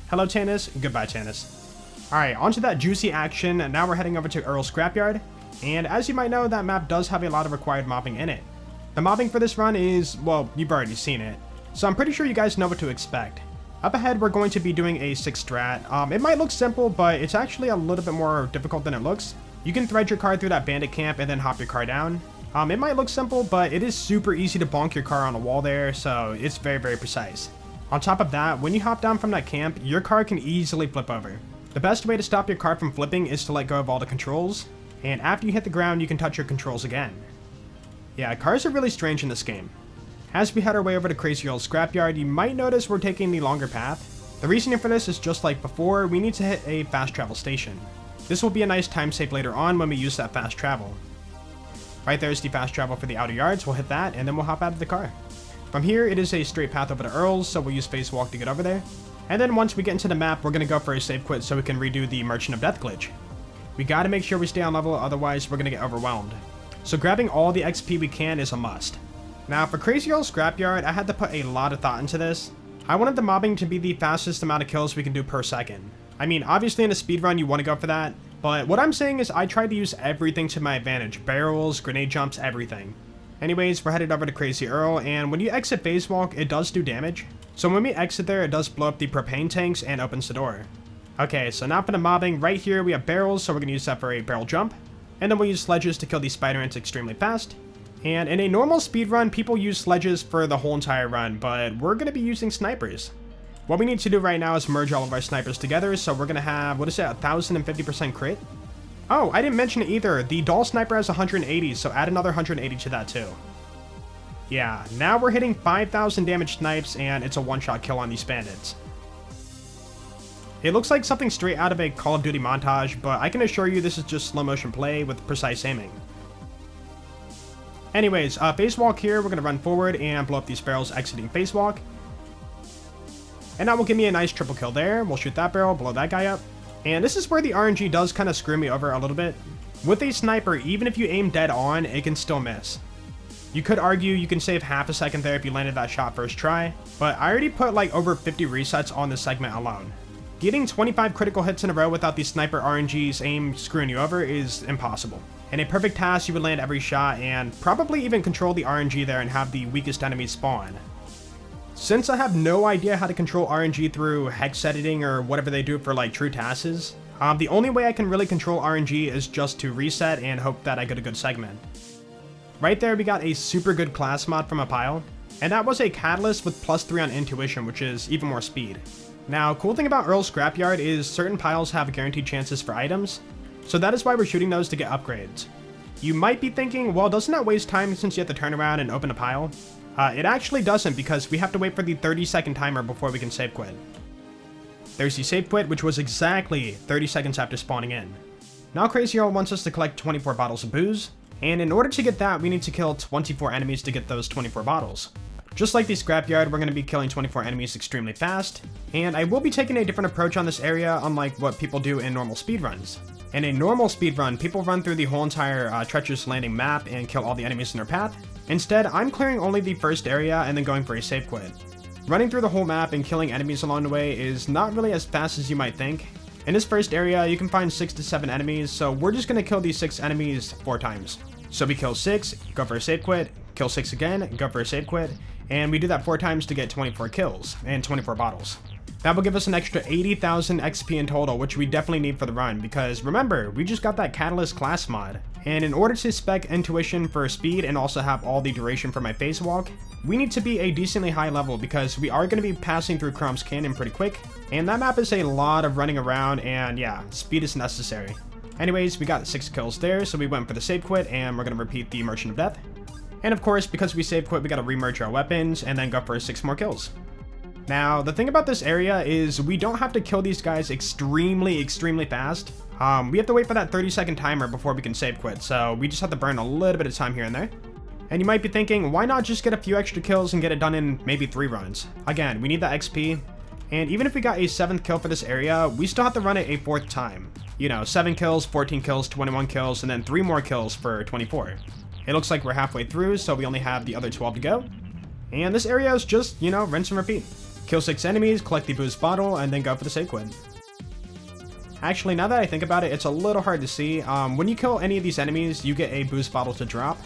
Hello Tannis, goodbye Tannis. Alright, onto that juicy action, and now we're heading over to Earl's Scrapyard, and as you might know, that map does have a lot of required mobbing in it. The mobbing for this run is, well, you've already seen it, so I'm pretty sure you guys know what to expect. Up ahead, we're going to be doing a 6 strat. It might look simple, but it's actually a little bit more difficult than it looks. You can thread your car through that bandit camp and then hop your car down. It might look simple, but it is super easy to bonk your car on a wall there, so it's very, very precise. On top of that, when you hop down from that camp, your car can easily flip over. The best way to stop your car from flipping is to let go of all the controls, and after you hit the ground, you can touch your controls again. Yeah, cars are really strange in this game. As we head our way over to Crazy Earl's Scrapyard, you might notice we're taking the longer path. The reasoning for this is just like before, we need to hit a fast travel station. This will be a nice time save later on when we use that fast travel. Right there is the fast travel for the outer yards, we'll hit that and then we'll hop out of the car. From here, it is a straight path over to Earl's, so we'll use face walk to get over there. And then once we get into the map, we're going to go for a save quit so we can redo the Merchant of Death glitch. We got to make sure we stay on level, otherwise we're going to get overwhelmed. So grabbing all the XP we can is a must. Now for Crazy Earl's Scrapyard, I had to put a lot of thought into this. I wanted the mobbing to be the fastest amount of kills we can do per second. I mean, obviously in a speedrun you want to go for that, but what I'm saying is I tried to use everything to my advantage. Barrels, grenade jumps, everything. Anyways, we're headed over to Crazy Earl, and when you exit phase walk, it does do damage. So when we exit there, it does blow up the propane tanks and opens the door. Okay, so now for the mobbing, right here we have barrels, so we're going to use that for a barrel jump. And then we'll use sledges to kill these spider ants extremely fast. And in a normal speedrun, people use sledges for the whole entire run, but we're going to be using snipers. What we need to do right now is merge all of our snipers together, so we're going to have, what is it, 1050% crit? Oh, I didn't mention it either. The doll sniper has 180, so add another 180 to that too. Yeah, now we're hitting 5,000 damage snipes, and it's a one-shot kill on these bandits. It looks like something straight out of a Call of Duty montage, but I can assure you this is just slow motion play with precise aiming. Anyways, phase walk here, we're going to run forward and blow up these barrels exiting phase walk. And that will give me a nice triple kill there. We'll shoot that barrel, blow that guy up. And this is where the RNG does kind of screw me over a little bit. With a sniper, even if you aim dead on, it can still miss. You could argue you can save half a second there if you landed that shot first try, but I already put like over 50 resets on this segment alone. Getting 25 critical hits in a row without the sniper RNG's aim screwing you over is impossible. In a perfect task, you would land every shot and probably even control the RNG there and have the weakest enemies spawn. Since I have no idea how to control RNG through hex editing or whatever they do for like true tasks, the only way I can really control RNG is just to reset and hope that I get a good segment. Right there, we got a super good class mod from a pile, and that was a catalyst with +3 on intuition, which is even more speed. Now, cool thing about Earl's Scrapyard is certain piles have guaranteed chances for items, so that is why we're shooting those to get upgrades. You might be thinking, well, doesn't that waste time since you have to turn around and open a pile? It actually doesn't, because we have to wait for the 30-second timer before we can save quit. There's the save quit, which was exactly 30 seconds after spawning in. Now Crazy Earl wants us to collect 24 bottles of booze. And in order to get that, we need to kill 24 enemies to get those 24 bottles. Just like the scrapyard, we're going to be killing 24 enemies extremely fast, and I will be taking a different approach on this area unlike what people do in normal speedruns. In a normal speedrun, people run through the whole entire treacherous landing map and kill all the enemies in their path. Instead, I'm clearing only the first area and then going for a save quit. Running through the whole map and killing enemies along the way is not really as fast as you might think. In this first area, you can find 6 to 7 enemies, so we're just going to kill these 6 enemies 4 times. So we kill 6, go for a save quit, kill 6 again, go for a save quit, and we do that 4 times to get 24 kills and 24 bottles. That will give us an extra 80,000 XP in total, which we definitely need for the run, because remember, we just got that Catalyst class mod. And in order to spec intuition for speed and also have all the duration for my phase walk, we need to be a decently high level because we are going to be passing through Croms Canyon pretty quick, and that map is a lot of running around, and yeah, speed is necessary. Anyways, we got 6 kills there, so we went for the save quit, and we're going to repeat the Merchant of Death. And of course, because we save quit, we got to remerge our weapons and then go for 6 more kills. Now, the thing about this area is we don't have to kill these guys extremely fast. We have to wait for that 30-second timer before we can save quit, so we just have to burn a little bit of time here and there. And you might be thinking, why not just get a few extra kills and get it done in maybe 3 runs? Again, we need that XP, and even if we got a 7th kill for this area, we still have to run it a 4th time. You know, 7 kills, 14 kills, 21 kills, and then 3 more kills for 24. It looks like we're halfway through, so we only have the other 12 to go. And this area is just, you know, rinse and repeat. Kill 6 enemies, collect the boost bottle, and then go for the save quit. Actually, now that I think about it, it's a little hard to see. When you kill any of these enemies, you get a boost bottle to drop.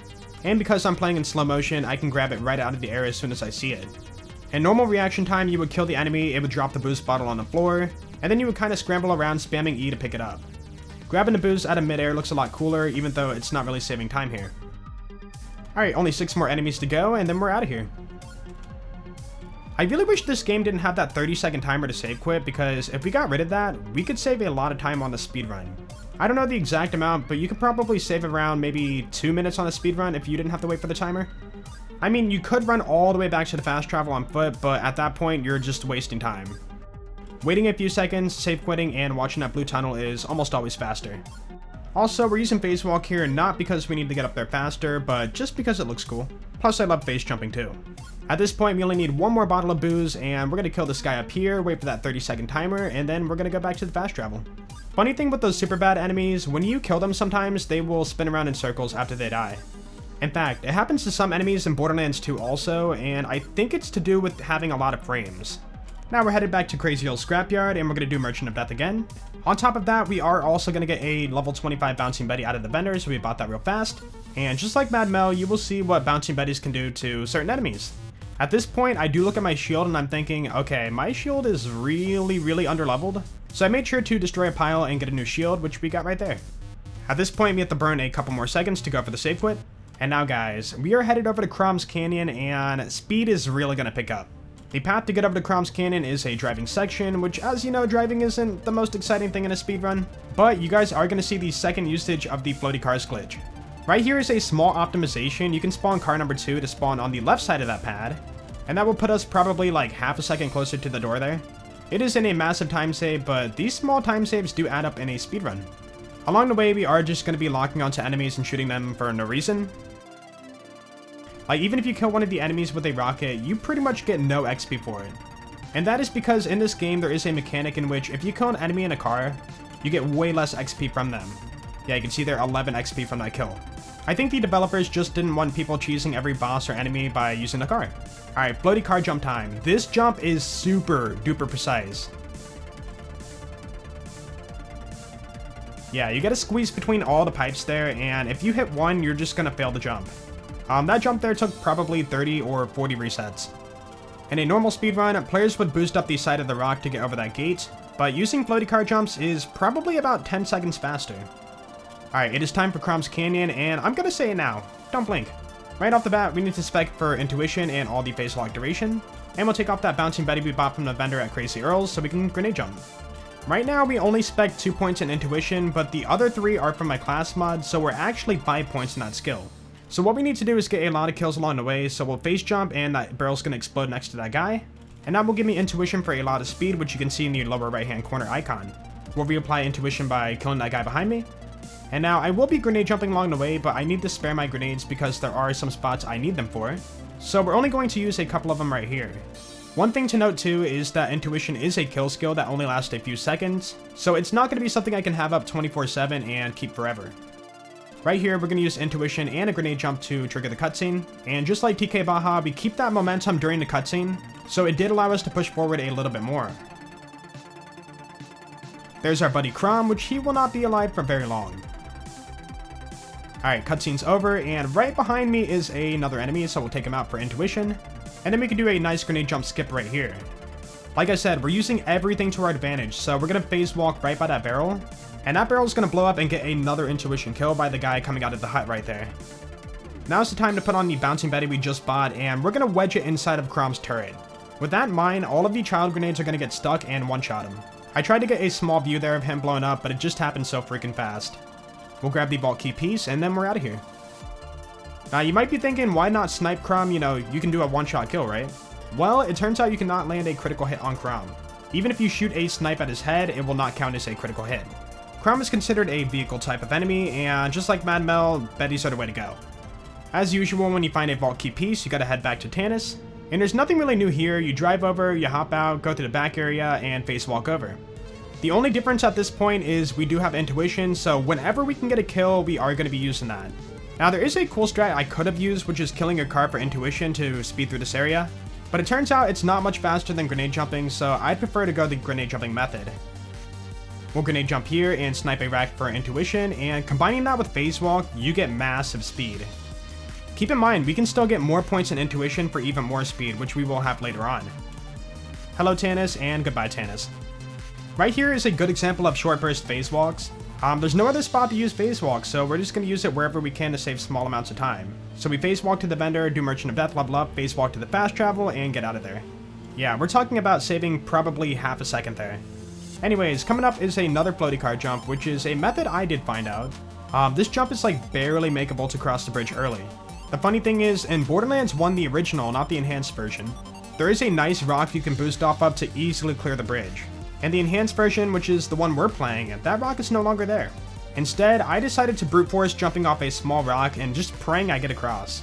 And because I'm playing in slow motion, I can grab it right out of the air as soon as I see it. In normal reaction time, you would kill the enemy, it would drop the boost bottle on the floor, and then you would kind of scramble around spamming E to pick it up. Grabbing the boost out of midair looks a lot cooler, even though it's not really saving time here. Alright, only 6 more enemies to go, and then we're out of here. I really wish this game didn't have that 30-second timer to save quit, because if we got rid of that, we could save a lot of time on the speedrun. I don't know the exact amount, but you could probably save around maybe 2 minutes on a speedrun if you didn't have to wait for the timer. I mean, you could run all the way back to the fast travel on foot, but at that point, you're just wasting time. Waiting a few seconds, save quitting, and watching that blue tunnel is almost always faster. Also, we're using phase walk here not because we need to get up there faster, but just because it looks cool. Plus, I love phase jumping too. At this point, we only need 1 more bottle of booze, and we're going to kill this guy up here, wait for that 30-second timer, and then we're going to go back to the fast travel. Funny thing with those super bad enemies, when you kill them sometimes, they will spin around in circles after they die. In fact, it happens to some enemies in Borderlands 2 also, and I think it's to do with having a lot of frames. Now we're headed back to Crazy Old Scrapyard, and we're going to do Merchant of Death again. On top of that, we are also going to get a level 25 Bouncing Betty out of the vendor, so we bought that real fast. And just like Mad Mel, you will see what Bouncing Betties can do to certain enemies. At this point, I do look at my shield and I'm thinking, okay, my shield is really underleveled. So I made sure to destroy a pile and get a new shield, which we got right there. At this point, we have to burn a couple more seconds to go for the save quit. And now guys, we are headed over to Croms Canyon and speed is really going to pick up. The path to get over to Croms Canyon is a driving section, which as you know, driving isn't the most exciting thing in a speedrun, but you guys are going to see the second usage of the floaty cars glitch. Right here is a small optimization. You can spawn car number 2 to spawn on the left side of that pad, and that will put us probably like half a second closer to the door there. It isn't a massive time save, but these small time saves do add up in a speedrun. Along the way, we are just going to be locking onto enemies and shooting them for no reason. Like, even if you kill one of the enemies with a rocket, you pretty much get no XP for it. And that is because in this game, there is a mechanic in which if you kill an enemy in a car, you get way less XP from them. Yeah, you can see there 11 XP from that kill. I think the developers just didn't want people cheesing every boss or enemy by using the car. Alright, floaty car jump time. This jump is super duper precise. Yeah, you gotta squeeze between all the pipes there, and if you hit one, you're just gonna fail the jump. That jump there took probably 30 or 40 resets. In a normal speedrun, players would boost up the side of the rock to get over that gate, but using floaty car jumps is probably about 10 seconds faster. Alright, it is time for Croms Canyon, and I'm gonna say it now. Don't blink. Right off the bat, we need to spec for intuition and all the phase lock duration, and we'll take off that Bouncing Betty we bought from the vendor at Crazy Earl's so we can grenade jump. Right now, we only spec 2 points in intuition, but the other 3 are from my class mod, so we're actually 5 points in that skill. So what we need to do is get a lot of kills along the way, so we'll phase jump and that barrel's going to explode next to that guy. And that will give me intuition for a lot of speed, which you can see in the lower right hand corner icon. We'll reapply intuition by killing that guy behind me. And now I will be grenade jumping along the way, but I need to spare my grenades because there are some spots I need them for. So we're only going to use a couple of them right here. One thing to note too is that intuition is a kill skill that only lasts a few seconds, so it's not going to be something I can have up 24/7 and keep forever. Right here, we're going to use intuition and a grenade jump to trigger the cutscene, and just like TK Baja, we keep that momentum during the cutscene, so it did allow us to push forward a little bit more. There's our buddy Crom, which he will not be alive for very long. Alright, cutscene's over, and right behind me is another enemy, so we'll take him out for intuition, and then we can do a nice grenade jump skip right here. Like I said, we're using everything to our advantage, so we're going to phase walk right by that barrel, and that barrel is going to blow up and get another intuition kill by the guy coming out of the hut right there. Now's the time to put on the bouncing Betty we just bought, and we're going to wedge it inside of Crom's turret. With that in mind, all of the child grenades are going to get stuck and one-shot him. I tried to get a small view there of him blowing up, but it just happened so freaking fast. We'll grab the vault key piece, and then we're out of here. Now, you might be thinking, why not snipe Crom? You know, you can do a one-shot kill, right? Well, it turns out you cannot land a critical hit on Crom. Even if you shoot a snipe at his head, it will not count as a critical hit. Crom is considered a vehicle type of enemy, and just like Mad Mel, Betty's are the way to go. As usual, when you find a vault key piece, you gotta head back to Tannis. And there's nothing really new here. You drive over, you hop out, go to the back area, and face walk over. The only difference at this point is we do have intuition, so whenever we can get a kill, we are going to be using that. Now, there is a cool strat I could have used, which is killing a car for intuition to speed through this area, but it turns out it's not much faster than grenade jumping, so I'd prefer to go the grenade jumping method. We'll grenade jump here and snipe a rack for intuition, and combining that with phase walk, you get massive speed. Keep in mind, we can still get more points in intuition for even more speed, which we will have later on. Hello Tannis, and goodbye Tannis. Right here is a good example of short burst phase walks. There's no other spot to use phase walk, so we're just going to use it wherever we can to save small amounts of time. So we phase walk to the vendor, do Merchant of Death, level up, phase walk to the fast travel, and get out of there. Yeah, we're talking about saving probably half a second there. Anyways, coming up is another floaty car jump, which is a method I did find out. This jump is like barely makeable to cross the bridge early. The funny thing is, in Borderlands 1, the original, not the enhanced version, there is a nice rock you can boost off of to easily clear the bridge. And the enhanced version, which is the one we're playing, that rock is no longer there. Instead, I decided to brute force jumping off a small rock and just praying I get across.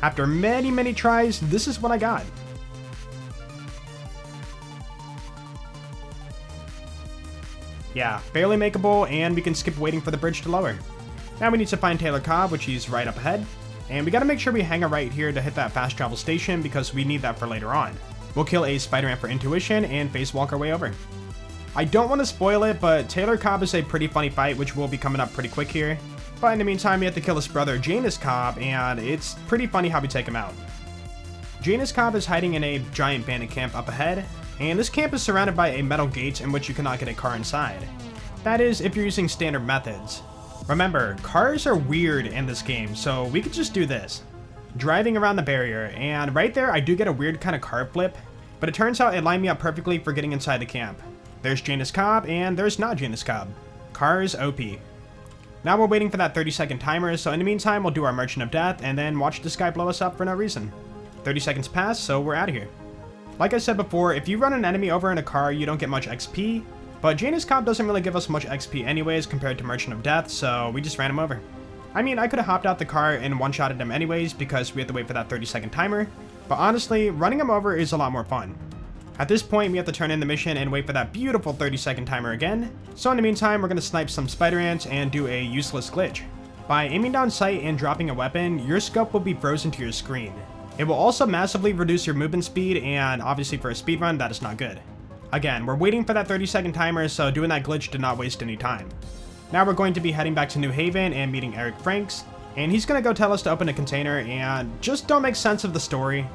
After many tries, this is what I got. Yeah, barely makeable, and we can skip waiting for the bridge to lower. Now we need to find Taylor Cobb, which he's right up ahead. And we gotta make sure we hang a right here to hit that fast travel station because we need that for later on. We'll kill a Spider-Man for intuition and face walk our way over. I don't want to spoil it, but Taylor Cobb is a pretty funny fight, which will be coming up pretty quick here. But in the meantime, we have to kill his brother, Janus Cobb, and it's pretty funny how we take him out. Janus Cobb is hiding in a giant bandit camp up ahead, and this camp is surrounded by a metal gate in which you cannot get a car inside. That is, if you're using standard methods. Remember, cars are weird in this game, so we could just do this. Driving around the barrier, and right there I do get a weird kind of car flip, but it turns out it lined me up perfectly for getting inside the camp. There's Janus Cobb, and there's not Janus Cobb. Cars OP. Now we're waiting for that 30-second timer, so in the meantime we'll do our Merchant of Death, and then watch this guy blow us up for no reason. 30 seconds pass, so we're out of here. Like I said before, if you run an enemy over in a car, you don't get much XP, but Janus Cobb doesn't really give us much XP anyways compared to Merchant of Death, so we just ran him over. I mean, I could have hopped out the car and one-shotted him anyways because we have to wait for that 30-second timer, but honestly, running him over is a lot more fun. At this point, we have to turn in the mission and wait for that beautiful 30-second timer again, so in the meantime, we're going to snipe some spider ants and do a useless glitch. By aiming down sight and dropping a weapon, your scope will be frozen to your screen. It will also massively reduce your movement speed, and obviously for a speedrun, that is not good. Again, we're waiting for that 30-second timer, so doing that glitch did not waste any time. Now we're going to be heading back to New Haven and meeting Eric Franks, and he's going to go tell us to open a container and just don't make sense of the story.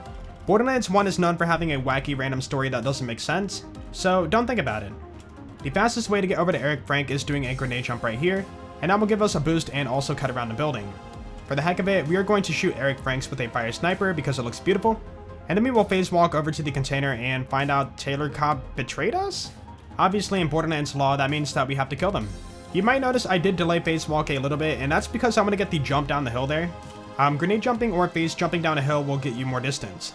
Borderlands 1 is known for having a wacky random story that doesn't make sense, so don't think about it. The fastest way to get over to Eric Frank is doing a grenade jump right here, and that will give us a boost and also cut around the building. For the heck of it, we are going to shoot Eric Franks with a fire sniper because it looks beautiful, and then we will phase walk over to the container and find out Taylor Cobb betrayed us? Obviously in Borderlands law, that means that we have to kill them. You might notice I did delay phase walk a little bit, and that's because I want to get the jump down the hill there. Grenade jumping or phase jumping down a hill will get you more distance.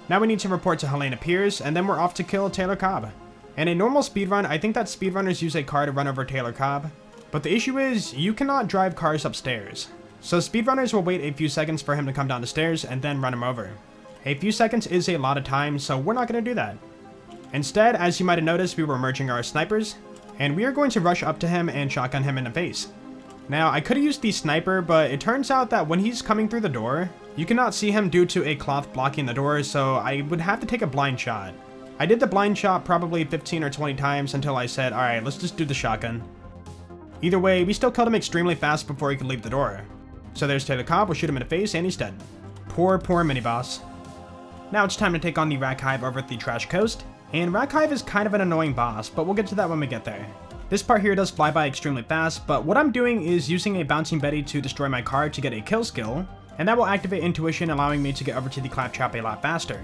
Now we need to report to Helena Pierce, and then we're off to kill Taylor Cobb. In a normal speedrun, I think that speedrunners use a car to run over Taylor Cobb, But the issue is, you cannot drive cars upstairs. So speedrunners will wait a few seconds for him to come down the stairs and then run him over. A few seconds is a lot of time, so we're not going to do that. Instead, as you might have noticed, we were merging our snipers, and we are going to rush up to him and shotgun him in the face. Now, I could have used the sniper, but it turns out that when he's coming through the door, you cannot see him due to a cloth blocking the door, so I would have to take a blind shot. I did the blind shot probably 15 or 20 times until I said, alright, let's just do the shotgun. Either way, we still killed him extremely fast before he could leave the door. So there's Taylor Cobb, we'll shoot him in the face, and he's dead. Poor mini-boss. Now it's time to take on the Rack Hive over at the Trash Coast, and Rack Hive is kind of an annoying boss, but we'll get to that when we get there. This part here does fly by extremely fast, but what I'm doing is using a Bouncing Betty to destroy my car to get a kill skill, and that will activate intuition, allowing me to get over to the Claptrap a lot faster.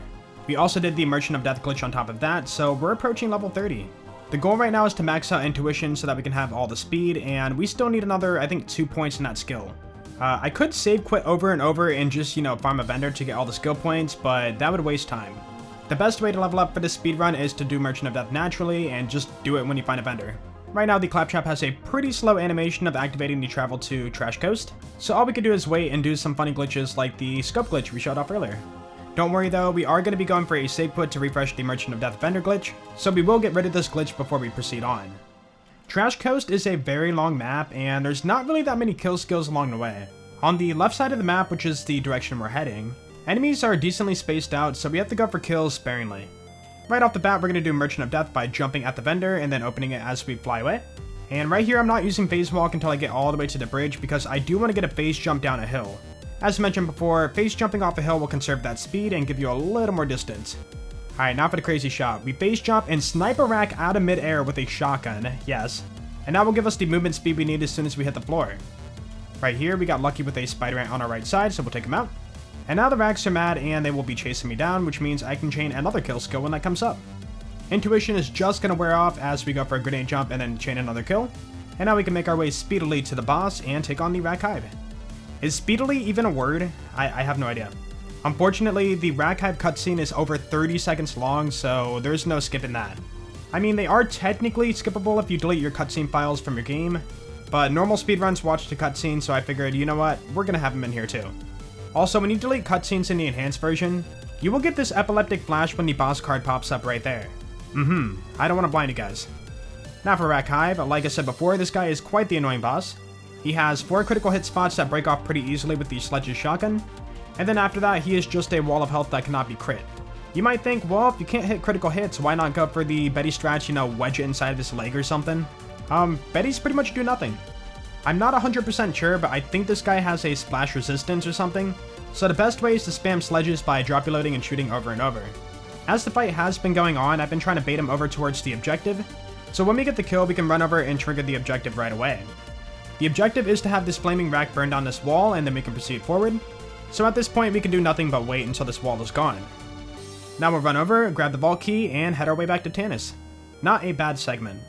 We also did the Merchant of Death glitch on top of that, so we're approaching level 30. The goal right now is to max out intuition so that we can have all the speed, and we still need another, I think, 2 points in that skill. I could save quit over and over and just, farm a vendor to get all the skill points, but that would waste time. The best way to level up for this speedrun is to do Merchant of Death naturally and just do it when you find a vendor. Right now, the Claptrap has a pretty slow animation of activating the travel to Trash Coast, so all we could do is wait and do some funny glitches like the scope glitch we showed off earlier. Don't worry though, we are going to be going for a save quit to refresh the Merchant of Death vendor glitch, so we will get rid of this glitch before we proceed on. Trash Coast is a very long map, and there's not really that many kill skills along the way. On the left side of the map, which is the direction we're heading, enemies are decently spaced out, so we have to go for kills sparingly. Right off the bat, we're going to do Merchant of Death by jumping at the vendor and then opening it as we fly away. And right here, I'm not using phase walk until I get all the way to the bridge because I do want to get a phase jump down a hill. As mentioned before, phase jumping off a hill will conserve that speed and give you a little more distance. Alright, now for the crazy shot. We phase jump and sniper rack out of midair with a shotgun, yes. And that will give us the movement speed we need as soon as we hit the floor. Right here, we got lucky with a spider ant on our right side, so we'll take him out. And now the racks are mad and they will be chasing me down, which means I can chain another kill skill when that comes up. Intuition is just going to wear off as we go for a grenade jump and then chain another kill. And now we can make our way speedily to the boss and take on the Rack Hive. Is speedily even a word? I have no idea. Unfortunately, the Rack Hive cutscene is over 30 seconds long, so there's no skipping that. I mean, they are technically skippable if you delete your cutscene files from your game, but normal speedruns watch the cutscene, so I figured, you know what, we're gonna have them in here too. Also, when you delete cutscenes in the enhanced version, you will get this epileptic flash when the boss card pops up right there. I don't want to blind you guys. Now for Rack Hive, like I said before, this guy is quite the annoying boss. He has 4 critical hit spots that break off pretty easily with the Sledge's shotgun, and then after that, he is just a wall of health that cannot be crit. You might think, well, if you can't hit critical hits, why not go for the Betty strats, wedge it inside of his leg or something? Betty's pretty much do nothing. I'm not 100% sure, but I think this guy has a splash resistance or something, so the best way is to spam sledges by drop reloading and shooting over and over. As the fight has been going on, I've been trying to bait him over towards the objective, so when we get the kill, we can run over and trigger the objective right away. The objective is to have this flaming rack burn down this wall, and then we can proceed forward. So at this point, we can do nothing but wait until this wall is gone. Now we'll run over, grab the vault key, and head our way back to Tanis. Not a bad segment.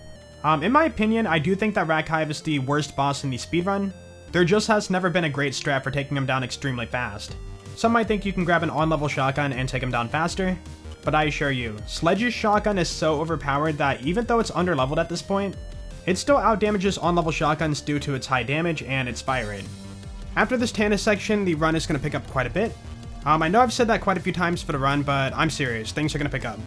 In my opinion, I do think that Rack Hive is the worst boss in the speedrun. There just has never been a great strat for taking him down extremely fast. Some might think you can grab an on-level shotgun and take him down faster, but I assure you, Sledge's shotgun is so overpowered that even though it's under-leveled at this point, it still outdamages on-level shotguns due to its high damage and its fire rate. After this Tanis section, the run is going to pick up quite a bit. I know I've said that quite a few times for the run, but I'm serious, things are going to pick up.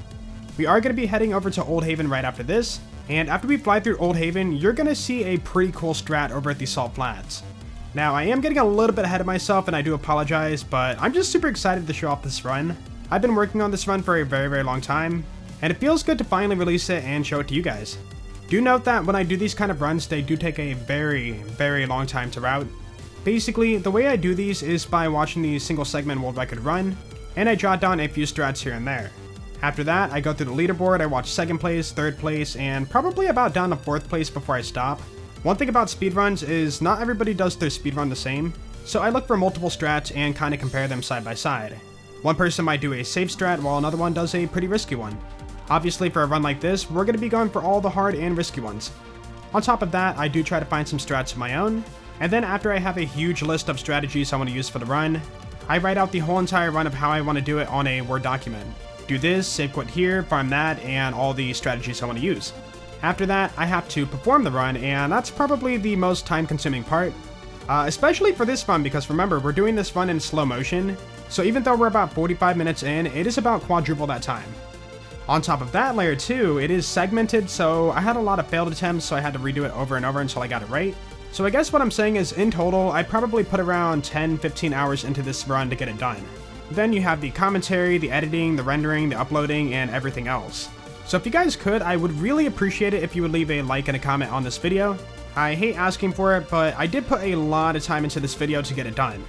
We are going to be heading over to Old Haven right after this, and after we fly through Old Haven, you're going to see a pretty cool strat over at the Salt Flats. Now, I am getting a little bit ahead of myself, and I do apologize, but I'm just super excited to show off this run. I've been working on this run for a very long time, and it feels good to finally release it and show it to you guys. Do note that when I do these kind of runs, they do take a very long time to route. Basically, the way I do these is by watching the single segment world record run, and I jot down a few strats here and there. After that, I go through the leaderboard, I watch 2nd place, 3rd place, and probably about down to 4th place before I stop. One thing about speedruns is not everybody does their speedrun the same, so I look for multiple strats and kind of compare them side by side. One person might do a safe strat while another one does a pretty risky one. Obviously, for a run like this, we're going to be going for all the hard and risky ones. On top of that, I do try to find some strats of my own, and then after I have a huge list of strategies I want to use for the run, I write out the whole entire run of how I want to do it on a Word document. Do this, save quit here, farm that, and all the strategies I want to use. After that, I have to perform the run, and that's probably the most time-consuming part. Especially for this run, because remember, we're doing this run in slow motion, so even though we're about 45 minutes in, it is about quadruple that time. On top of that, layer 2, it is segmented, so I had a lot of failed attempts, so I had to redo it over and over until I got it right. So I guess what I'm saying is, in total, I probably put around 10-15 hours into this run to get it done. Then you have the commentary, the editing, the rendering, the uploading, and everything else. So if you guys could, I would really appreciate it if you would leave a like and a comment on this video. I hate asking for it, but I did put a lot of time into this video to get it done.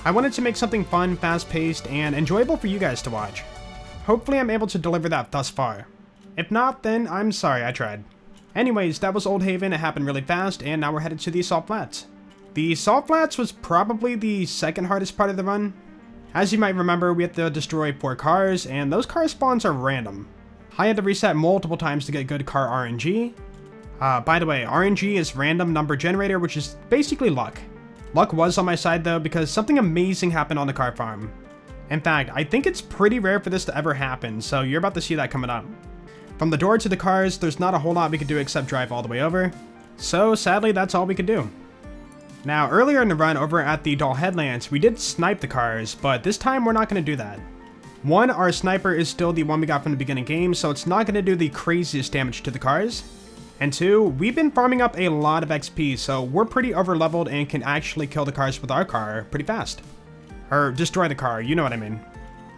I wanted to make something fun, fast-paced, and enjoyable for you guys to watch. Hopefully I'm able to deliver that thus far. If not, then I'm sorry I tried. Anyways, that was Old Haven, it happened really fast, and now we're headed to the Salt Flats. The Salt Flats was probably the second hardest part of the run. As you might remember, we had to destroy 4 cars, and those car spawns are random. I had to reset multiple times to get good car RNG. By the way, RNG is random number generator, which is basically luck. Luck was on my side though, because something amazing happened on the car farm. In fact, I think it's pretty rare for this to ever happen, so you're about to see that coming up. From the door to the cars, there's not a whole lot we could do except drive all the way over. So sadly, that's all we could do. Now, earlier in the run over at the Doll Headlands, we did snipe the cars, but this time we're not going to do that. One, our sniper is still the one we got from the beginning game, so it's not going to do the craziest damage to the cars. And two, we've been farming up a lot of XP, so we're pretty over-leveled and can actually kill the cars with our car pretty fast. Or destroy the car, you know what I mean.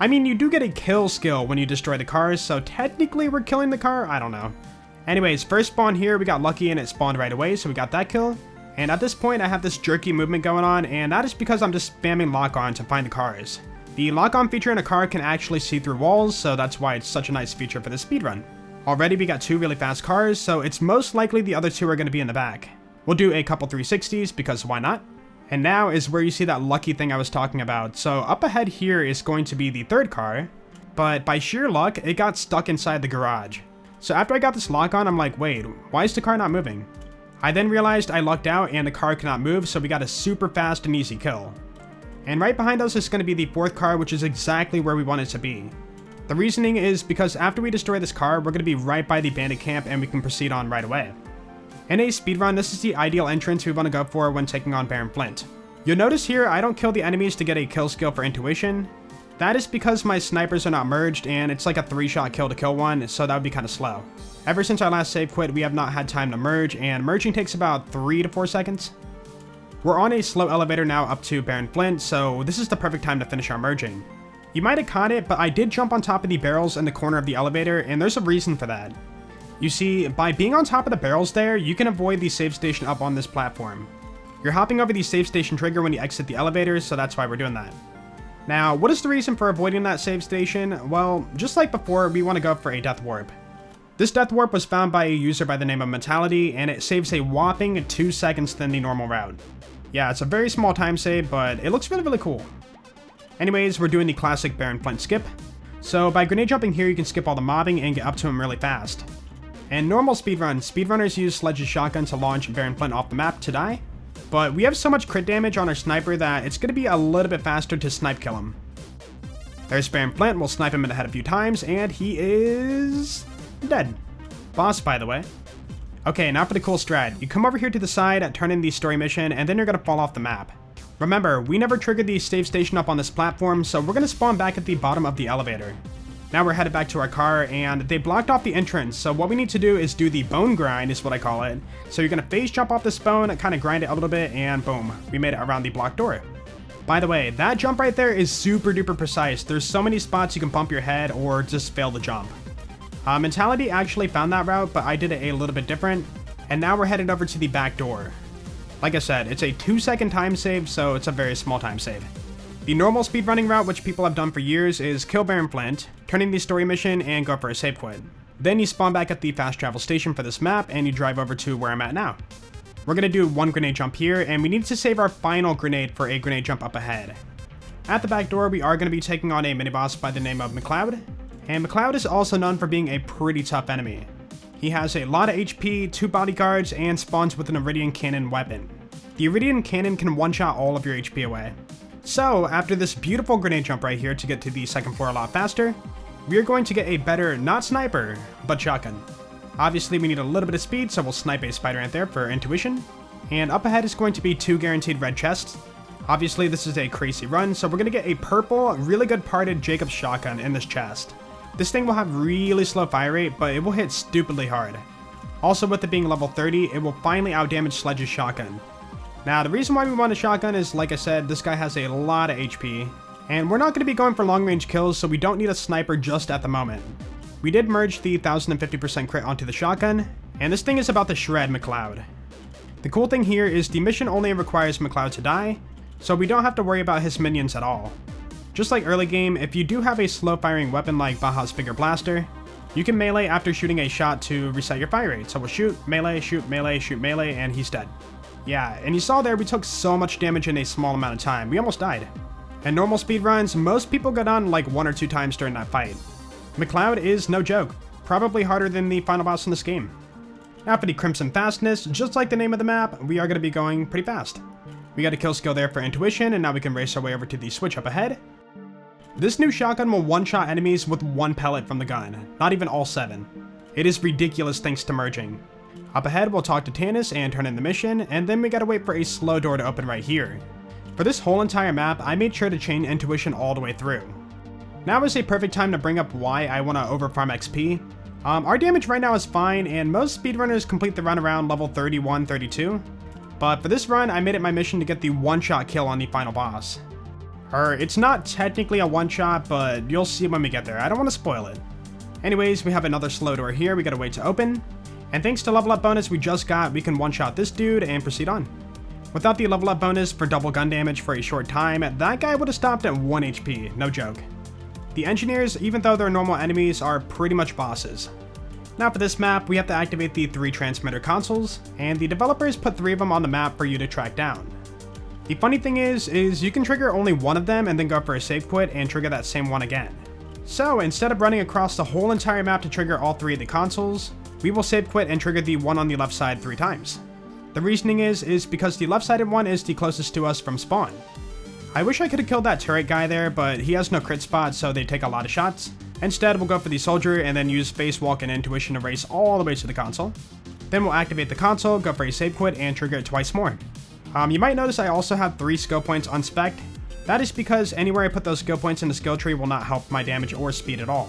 I mean, you do get a kill skill when you destroy the cars, so technically we're killing the car? I don't know. Anyways, first spawn here, we got lucky and it spawned right away, so we got that kill. And at this point, I have this jerky movement going on, and that is because I'm just spamming lock-on to find the cars. The lock-on feature in a car can actually see through walls, so that's why it's such a nice feature for the speedrun. Already we got 2 really fast cars, so it's most likely the other 2 are going to be in the back. We'll do a couple 360s, because why not? And now is where you see that lucky thing I was talking about. So up ahead here is going to be the 3rd car, but by sheer luck, it got stuck inside the garage. So after I got this lock on, I'm like, wait, why is the car not moving? I then realized I lucked out and the car could not move, so we got a super fast and easy kill. And right behind us is going to be the 4th car, which is exactly where we want it to be. The reasoning is because after we destroy this car, we're going to be right by the bandit camp and we can proceed on right away. In a speedrun, this is the ideal entrance we want to go for when taking on Baron Flint. You'll notice here I don't kill the enemies to get a kill skill for intuition. That is because my snipers are not merged and it's like a 3-shot kill to kill one, so that would be kind of slow. Ever since our last save quit, we have not had time to merge, and merging takes about 3 to 4 seconds. We're on a slow elevator now up to Baron Flint, so this is the perfect time to finish our merging. You might have caught it, but I did jump on top of the barrels in the corner of the elevator, and there's a reason for that. You see, by being on top of the barrels there, you can avoid the save station up on this platform. You're hopping over the save station trigger when you exit the elevator, so that's why we're doing that. Now, what is the reason for avoiding that save station? Well, just like before, we want to go for a death warp. This death warp was found by a user by the name of Mentality, and it saves a whopping 2 seconds than the normal route. Yeah, it's a very small time save, but it looks really cool. Anyways, we're doing the classic Baron Flint skip. So by grenade jumping here, you can skip all the mobbing and get up to him really fast. In normal speedrunners use Sledge's shotgun to launch Baron Flint off the map to die. But we have so much crit damage on our sniper that it's going to be a little bit faster to snipe kill him. There's Baron Flint, we'll snipe him in the head a few times, and he is dead. Boss, by the way. Okay, now for the cool strat. You come over here to the side, turn in the story mission, and then you're going to fall off the map. Remember, we never triggered the save station up on this platform, so we're going to spawn back at the bottom of the elevator. Now we're headed back to our car, and they blocked off the entrance, so what we need to do is do the bone grind, is what I call it. So you're going to phase jump off this bone, kind of grind it a little bit, and boom, we made it around the blocked door. By the way, that jump right there is super duper precise. There's so many spots you can bump your head or just fail the jump. Mentality actually found that route, but I did it a little bit different, and now we're headed over to the back door. Like I said, it's a 2-second time save, so it's a very small time save. The normal speedrunning route, which people have done for years, is kill Baron Flint, turn in the story mission, and go for a save quit. Then you spawn back at the fast travel station for this map, and you drive over to where I'm at now. We're going to do 1 grenade jump here, and we need to save our final grenade for a grenade jump up ahead. At the back door, we are going to be taking on a mini-boss by the name of McLeod, and McLeod is also known for being a pretty tough enemy. He has a lot of HP, 2 bodyguards, and spawns with an Iridian Cannon weapon. The Iridian Cannon can one-shot all of your HP away. So, after this beautiful grenade jump right here to get to the 2nd floor a lot faster, we are going to get a better, not sniper, but shotgun. Obviously we need a little bit of speed, so we'll snipe a spider ant there for intuition. And up ahead is going to be 2 guaranteed red chests. Obviously this is a crazy run, so we're going to get a purple, really good parted Jacob's shotgun in this chest. This thing will have really slow fire rate, but it will hit stupidly hard. Also, with it being level 30, it will finally outdamage Sledge's shotgun. Now, the reason why we want a shotgun is, like I said, this guy has a lot of HP, and we're not going to be going for long range kills, so we don't need a sniper just at the moment. We did merge the 1050% crit onto the shotgun, and this thing is about to shred McLeod. The cool thing here is the mission only requires McLeod to die, so we don't have to worry about his minions at all. Just like early game, if you do have a slow firing weapon like Baja's Bigger Blaster, you can melee after shooting a shot to reset your fire rate. So we'll shoot, melee, shoot, melee, shoot, melee, and he's dead. Yeah, and you saw there we took so much damage in a small amount of time, we almost died. In normal speedruns, most people go down like 1 or 2 times during that fight. McLeod is no joke, probably harder than the final boss in this game. Now for the Crimson Fastness, just like the name of the map, we are going to be going pretty fast. We got a kill skill there for intuition, and now we can race our way over to the switch up ahead. This new shotgun will one-shot enemies with 1 pellet from the gun, not even all 7. It is ridiculous thanks to merging. Up ahead, we'll talk to Tannis and turn in the mission, and then we gotta wait for a slow door to open right here. For this whole entire map, I made sure to chain intuition all the way through. Now is a perfect time to bring up why I want to overfarm XP. Our damage right now is fine, and most speedrunners complete the run around level 31, 32. But for this run, I made it my mission to get the one-shot kill on the final boss. It's not technically a one-shot, but you'll see when we get there. I don't want to spoil it. Anyways, we have another slow door here we gotta wait to open. And thanks to level up bonus we just got, we can one-shot this dude and proceed on. Without the level up bonus for double gun damage for a short time, that guy would have stopped at 1 HP, no joke. The engineers, even though they're normal enemies, are pretty much bosses. Now for this map, we have to activate the 3 transmitter consoles, and the developers put 3 of them on the map for you to track down. The funny thing is you can trigger only 1 of them and then go for a save quit and trigger that same one again. So instead of running across the whole entire map to trigger all 3 of the consoles, we will save quit and trigger the one on the left side 3 times. The reasoning is because the left-sided one is the closest to us from spawn. I wish I could have killed that turret guy there, but he has no crit spot, so they take a lot of shots. Instead, we'll go for the soldier and then use spacewalk and intuition to race all the way to the console. Then we'll activate the console, go for a save quit, and trigger it twice more. You might notice I also have 3 skill points unspec'd. That is because anywhere I put those skill points in the skill tree will not help my damage or speed at all.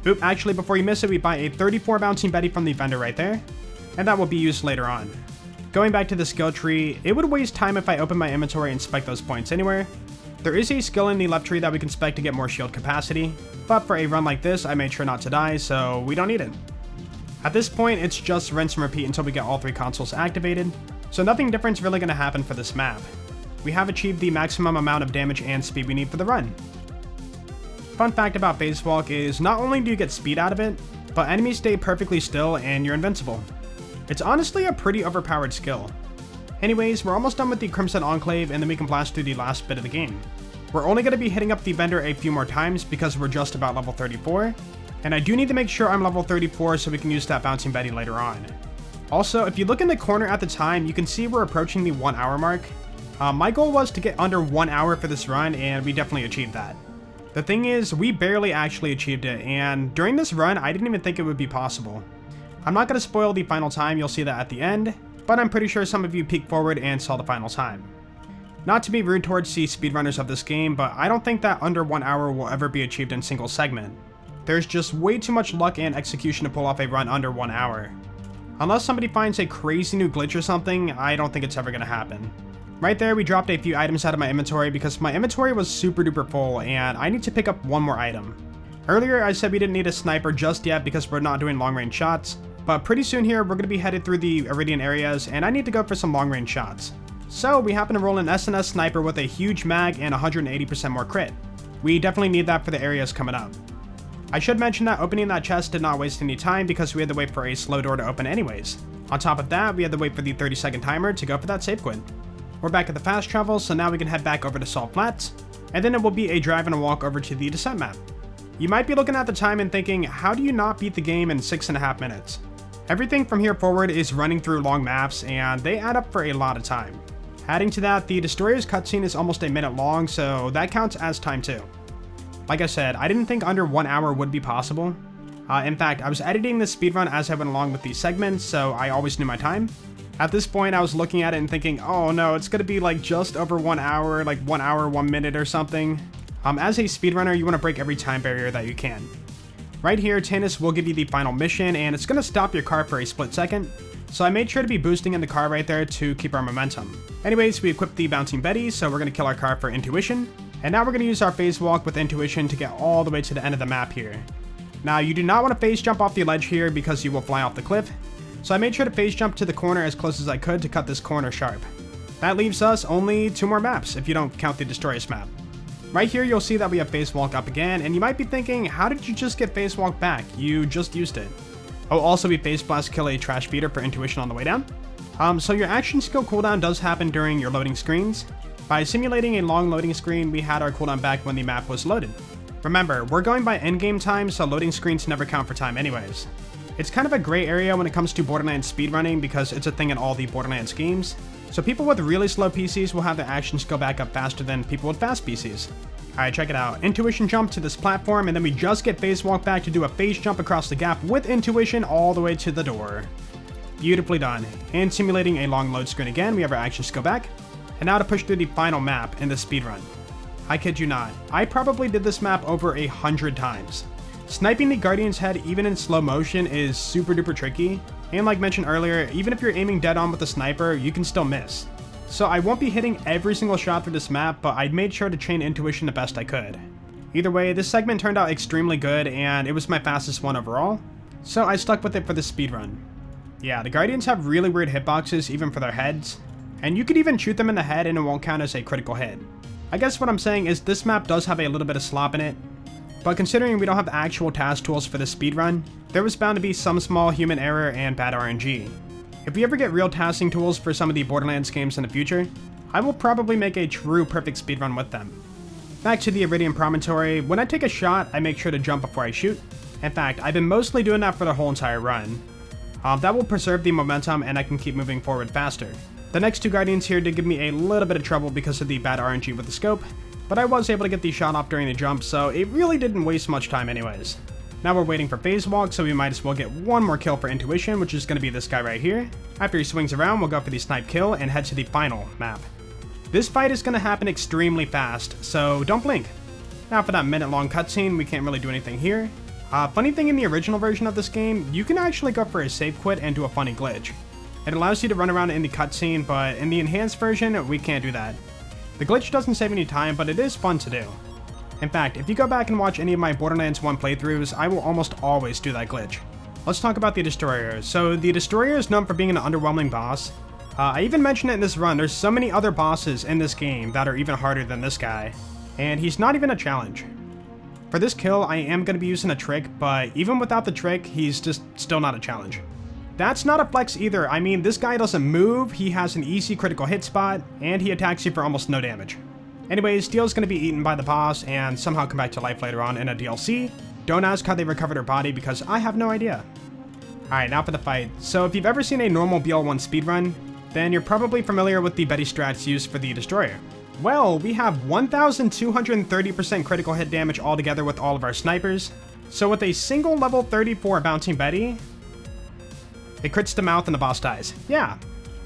Oop, actually before you miss it, we buy a 34 bouncing Betty from the vendor right there, and that will be used later on. Going back to the skill tree, it would waste time if I open my inventory and spec those points anywhere. There is a skill in the left tree that we can spec to get more shield capacity, but for a run like this, I made sure not to die, so we don't need it. At this point, it's just rinse and repeat until we get all 3 consoles activated, so nothing different's really going to happen for this map. We have achieved the maximum amount of damage and speed we need for the run. Fun fact about Phase Walk is not only do you get speed out of it, but enemies stay perfectly still and you're invincible. It's honestly a pretty overpowered skill. Anyways, we're almost done with the Crimson Enclave and then we can blast through the last bit of the game. We're only going to be hitting up the vendor a few more times because we're just about level 34, and I do need to make sure I'm level 34 so we can use that Bouncing Betty later on. Also, if you look in the corner at the time, you can see we're approaching the 1 hour mark. My goal was to get under 1 hour for this run, and we definitely achieved that. The thing is, we barely actually achieved it, and during this run, I didn't even think it would be possible. I'm not going to spoil the final time, you'll see that at the end, but I'm pretty sure some of you peeked forward and saw the final time. Not to be rude towards the speedrunners of this game, but I don't think that under 1 hour will ever be achieved in a single segment. There's just way too much luck and execution to pull off a run under 1 hour. Unless somebody finds a crazy new glitch or something, I don't think it's ever going to happen. Right there, we dropped a few items out of my inventory because my inventory was super duper full and I need to pick up one more item. Earlier, I said we didn't need a sniper just yet because we're not doing long range shots, but pretty soon here, we're going to be headed through the Iridian areas and I need to go for some long range shots. So we happen to roll an SNS sniper with a huge mag and 180% more crit. We definitely need that for the areas coming up. I should mention that opening that chest did not waste any time because we had to wait for a slow door to open anyways. On top of that, we had to wait for the 30-second timer to go for that save quit. We're back at the fast travel, so now we can head back over to Salt Flats, and then it will be a drive and a walk over to the descent map. You might be looking at the time and thinking, how do you not beat the game in 6.5 minutes? Everything from here forward is running through long maps, and they add up for a lot of time. Adding to that, the Destroyer's cutscene is almost a minute long, so that counts as time too. Like I said, I didn't think under 1 hour would be possible. In fact, I was editing this speedrun as I went along with these segments, so I always knew my time. At this point, I was looking at it and thinking, oh no, it's gonna be like just over 1 hour, like 1 hour, 1 minute or something. As a speedrunner, you wanna break every time barrier that you can. Right here, Tannis will give you the final mission, and it's gonna stop your car for a split second. So I made sure to be boosting in the car right there to keep our momentum. Anyways, we equipped the Bouncing Betty, so we're gonna kill our car for Intuition. And now we're gonna use our phase walk with Intuition to get all the way to the end of the map here. Now, you do not wanna phase jump off the ledge here because you will fly off the cliff. So I made sure to phase jump to the corner as close as I could to cut this corner sharp. That leaves us only 2 more maps, if you don't count the Destroyers map. Right here, you'll see that we have phase walk up again, and you might be thinking, how did you just get phase walk back? You just used it. Oh, also we phase blast kill a trash feeder for Intuition on the way down. So your action skill cooldown does happen during your loading screens. By simulating a long loading screen, we had our cooldown back when the map was loaded. Remember, we're going by endgame time, so loading screens never count for time anyways. It's kind of a gray area when it comes to Borderlands speedrunning because it's a thing in all the Borderlands games. So people with really slow PCs will have their actions go back up faster than people with fast PCs. Alright, check it out. Intuition jump to this platform, and then we just get phase walk back to do a phase jump across the gap with Intuition all the way to the door. Beautifully done. And simulating a long load screen again, we have our actions go back. And now to push through the final map in the speedrun. I kid you not, I probably did this map over 100 times. Sniping the Guardian's head even in slow motion is super duper tricky, and like mentioned earlier, even if you're aiming dead on with a sniper, you can still miss. So I won't be hitting every single shot through this map, but I made sure to chain Intuition the best I could. Either way, this segment turned out extremely good, and it was my fastest one overall, so I stuck with it for this speedrun. Yeah, the Guardians have really weird hitboxes even for their heads, and you could even shoot them in the head and it won't count as a critical hit. I guess what I'm saying is this map does have a little bit of slop in it, but considering we don't have actual task tools for this speedrun, there was bound to be some small human error and bad RNG. If we ever get real tasking tools for some of the Borderlands games in the future, I will probably make a true perfect speedrun with them. Back to the Iridium Promontory, when I take a shot, I make sure to jump before I shoot. In fact, I've been mostly doing that for the whole entire run. That will preserve the momentum and I can keep moving forward faster. The next 2 Guardians here did give me a little bit of trouble because of the bad RNG with the scope, but I was able to get the shot off during the jump, so it really didn't waste much time anyways. Now we're waiting for phase walk, so we might as well get one more kill for Intuition, which is going to be this guy right here. After he swings around, we'll go for the snipe kill and head to the final map. This fight is going to happen extremely fast, so don't blink. Now for that minute-long cutscene, we can't really do anything here. Funny thing in the original version of this game, you can actually go for a save quit and do a funny glitch. It allows you to run around in the cutscene, but in the enhanced version, we can't do that. The glitch doesn't save any time, but it is fun to do. In fact, if you go back and watch any of my Borderlands 1 playthroughs, I will almost always do that glitch. Let's talk about the Destroyer. So the Destroyer is known for being an underwhelming boss. I even mentioned it in this run, there's so many other bosses in this game that are even harder than this guy. And he's not even a challenge. For this kill, I am going to be using a trick, but even without the trick, he's just still not a challenge. That's not a flex either. I mean, this guy doesn't move, he has an easy critical hit spot, and he attacks you for almost no damage. Anyways, Steel's going to be eaten by the boss and somehow come back to life later on in a DLC. Don't ask how they recovered her body because I have no idea. Alright, now for the fight. So if you've ever seen a normal BL1 speedrun, then you're probably familiar with the Betty strats used for the Destroyer. Well, we have 1,230% critical hit damage altogether with all of our snipers. So with a single level 34 Bouncing Betty, it crits the mouth and the boss dies. Yeah.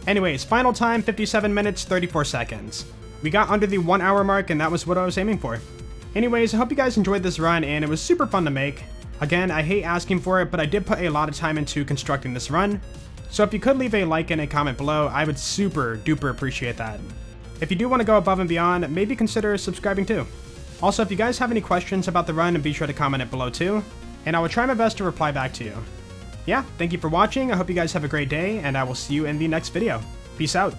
Anyways, final time 57 minutes 34 seconds. We got under the 1 hour mark and that was what I was aiming for. Anyways, I hope you guys enjoyed this run and it was super fun to make. Again, I hate asking for it, but I did put a lot of time into constructing this run. So if you could leave a like and a comment below, I would super duper appreciate that. If you do want to go above and beyond, maybe consider subscribing too. Also, if you guys have any questions about the run, be sure to comment it below too, and I will try my best to reply back to you. Yeah, thank you for watching, I hope you guys have a great day, and I will see you in the next video. Peace out.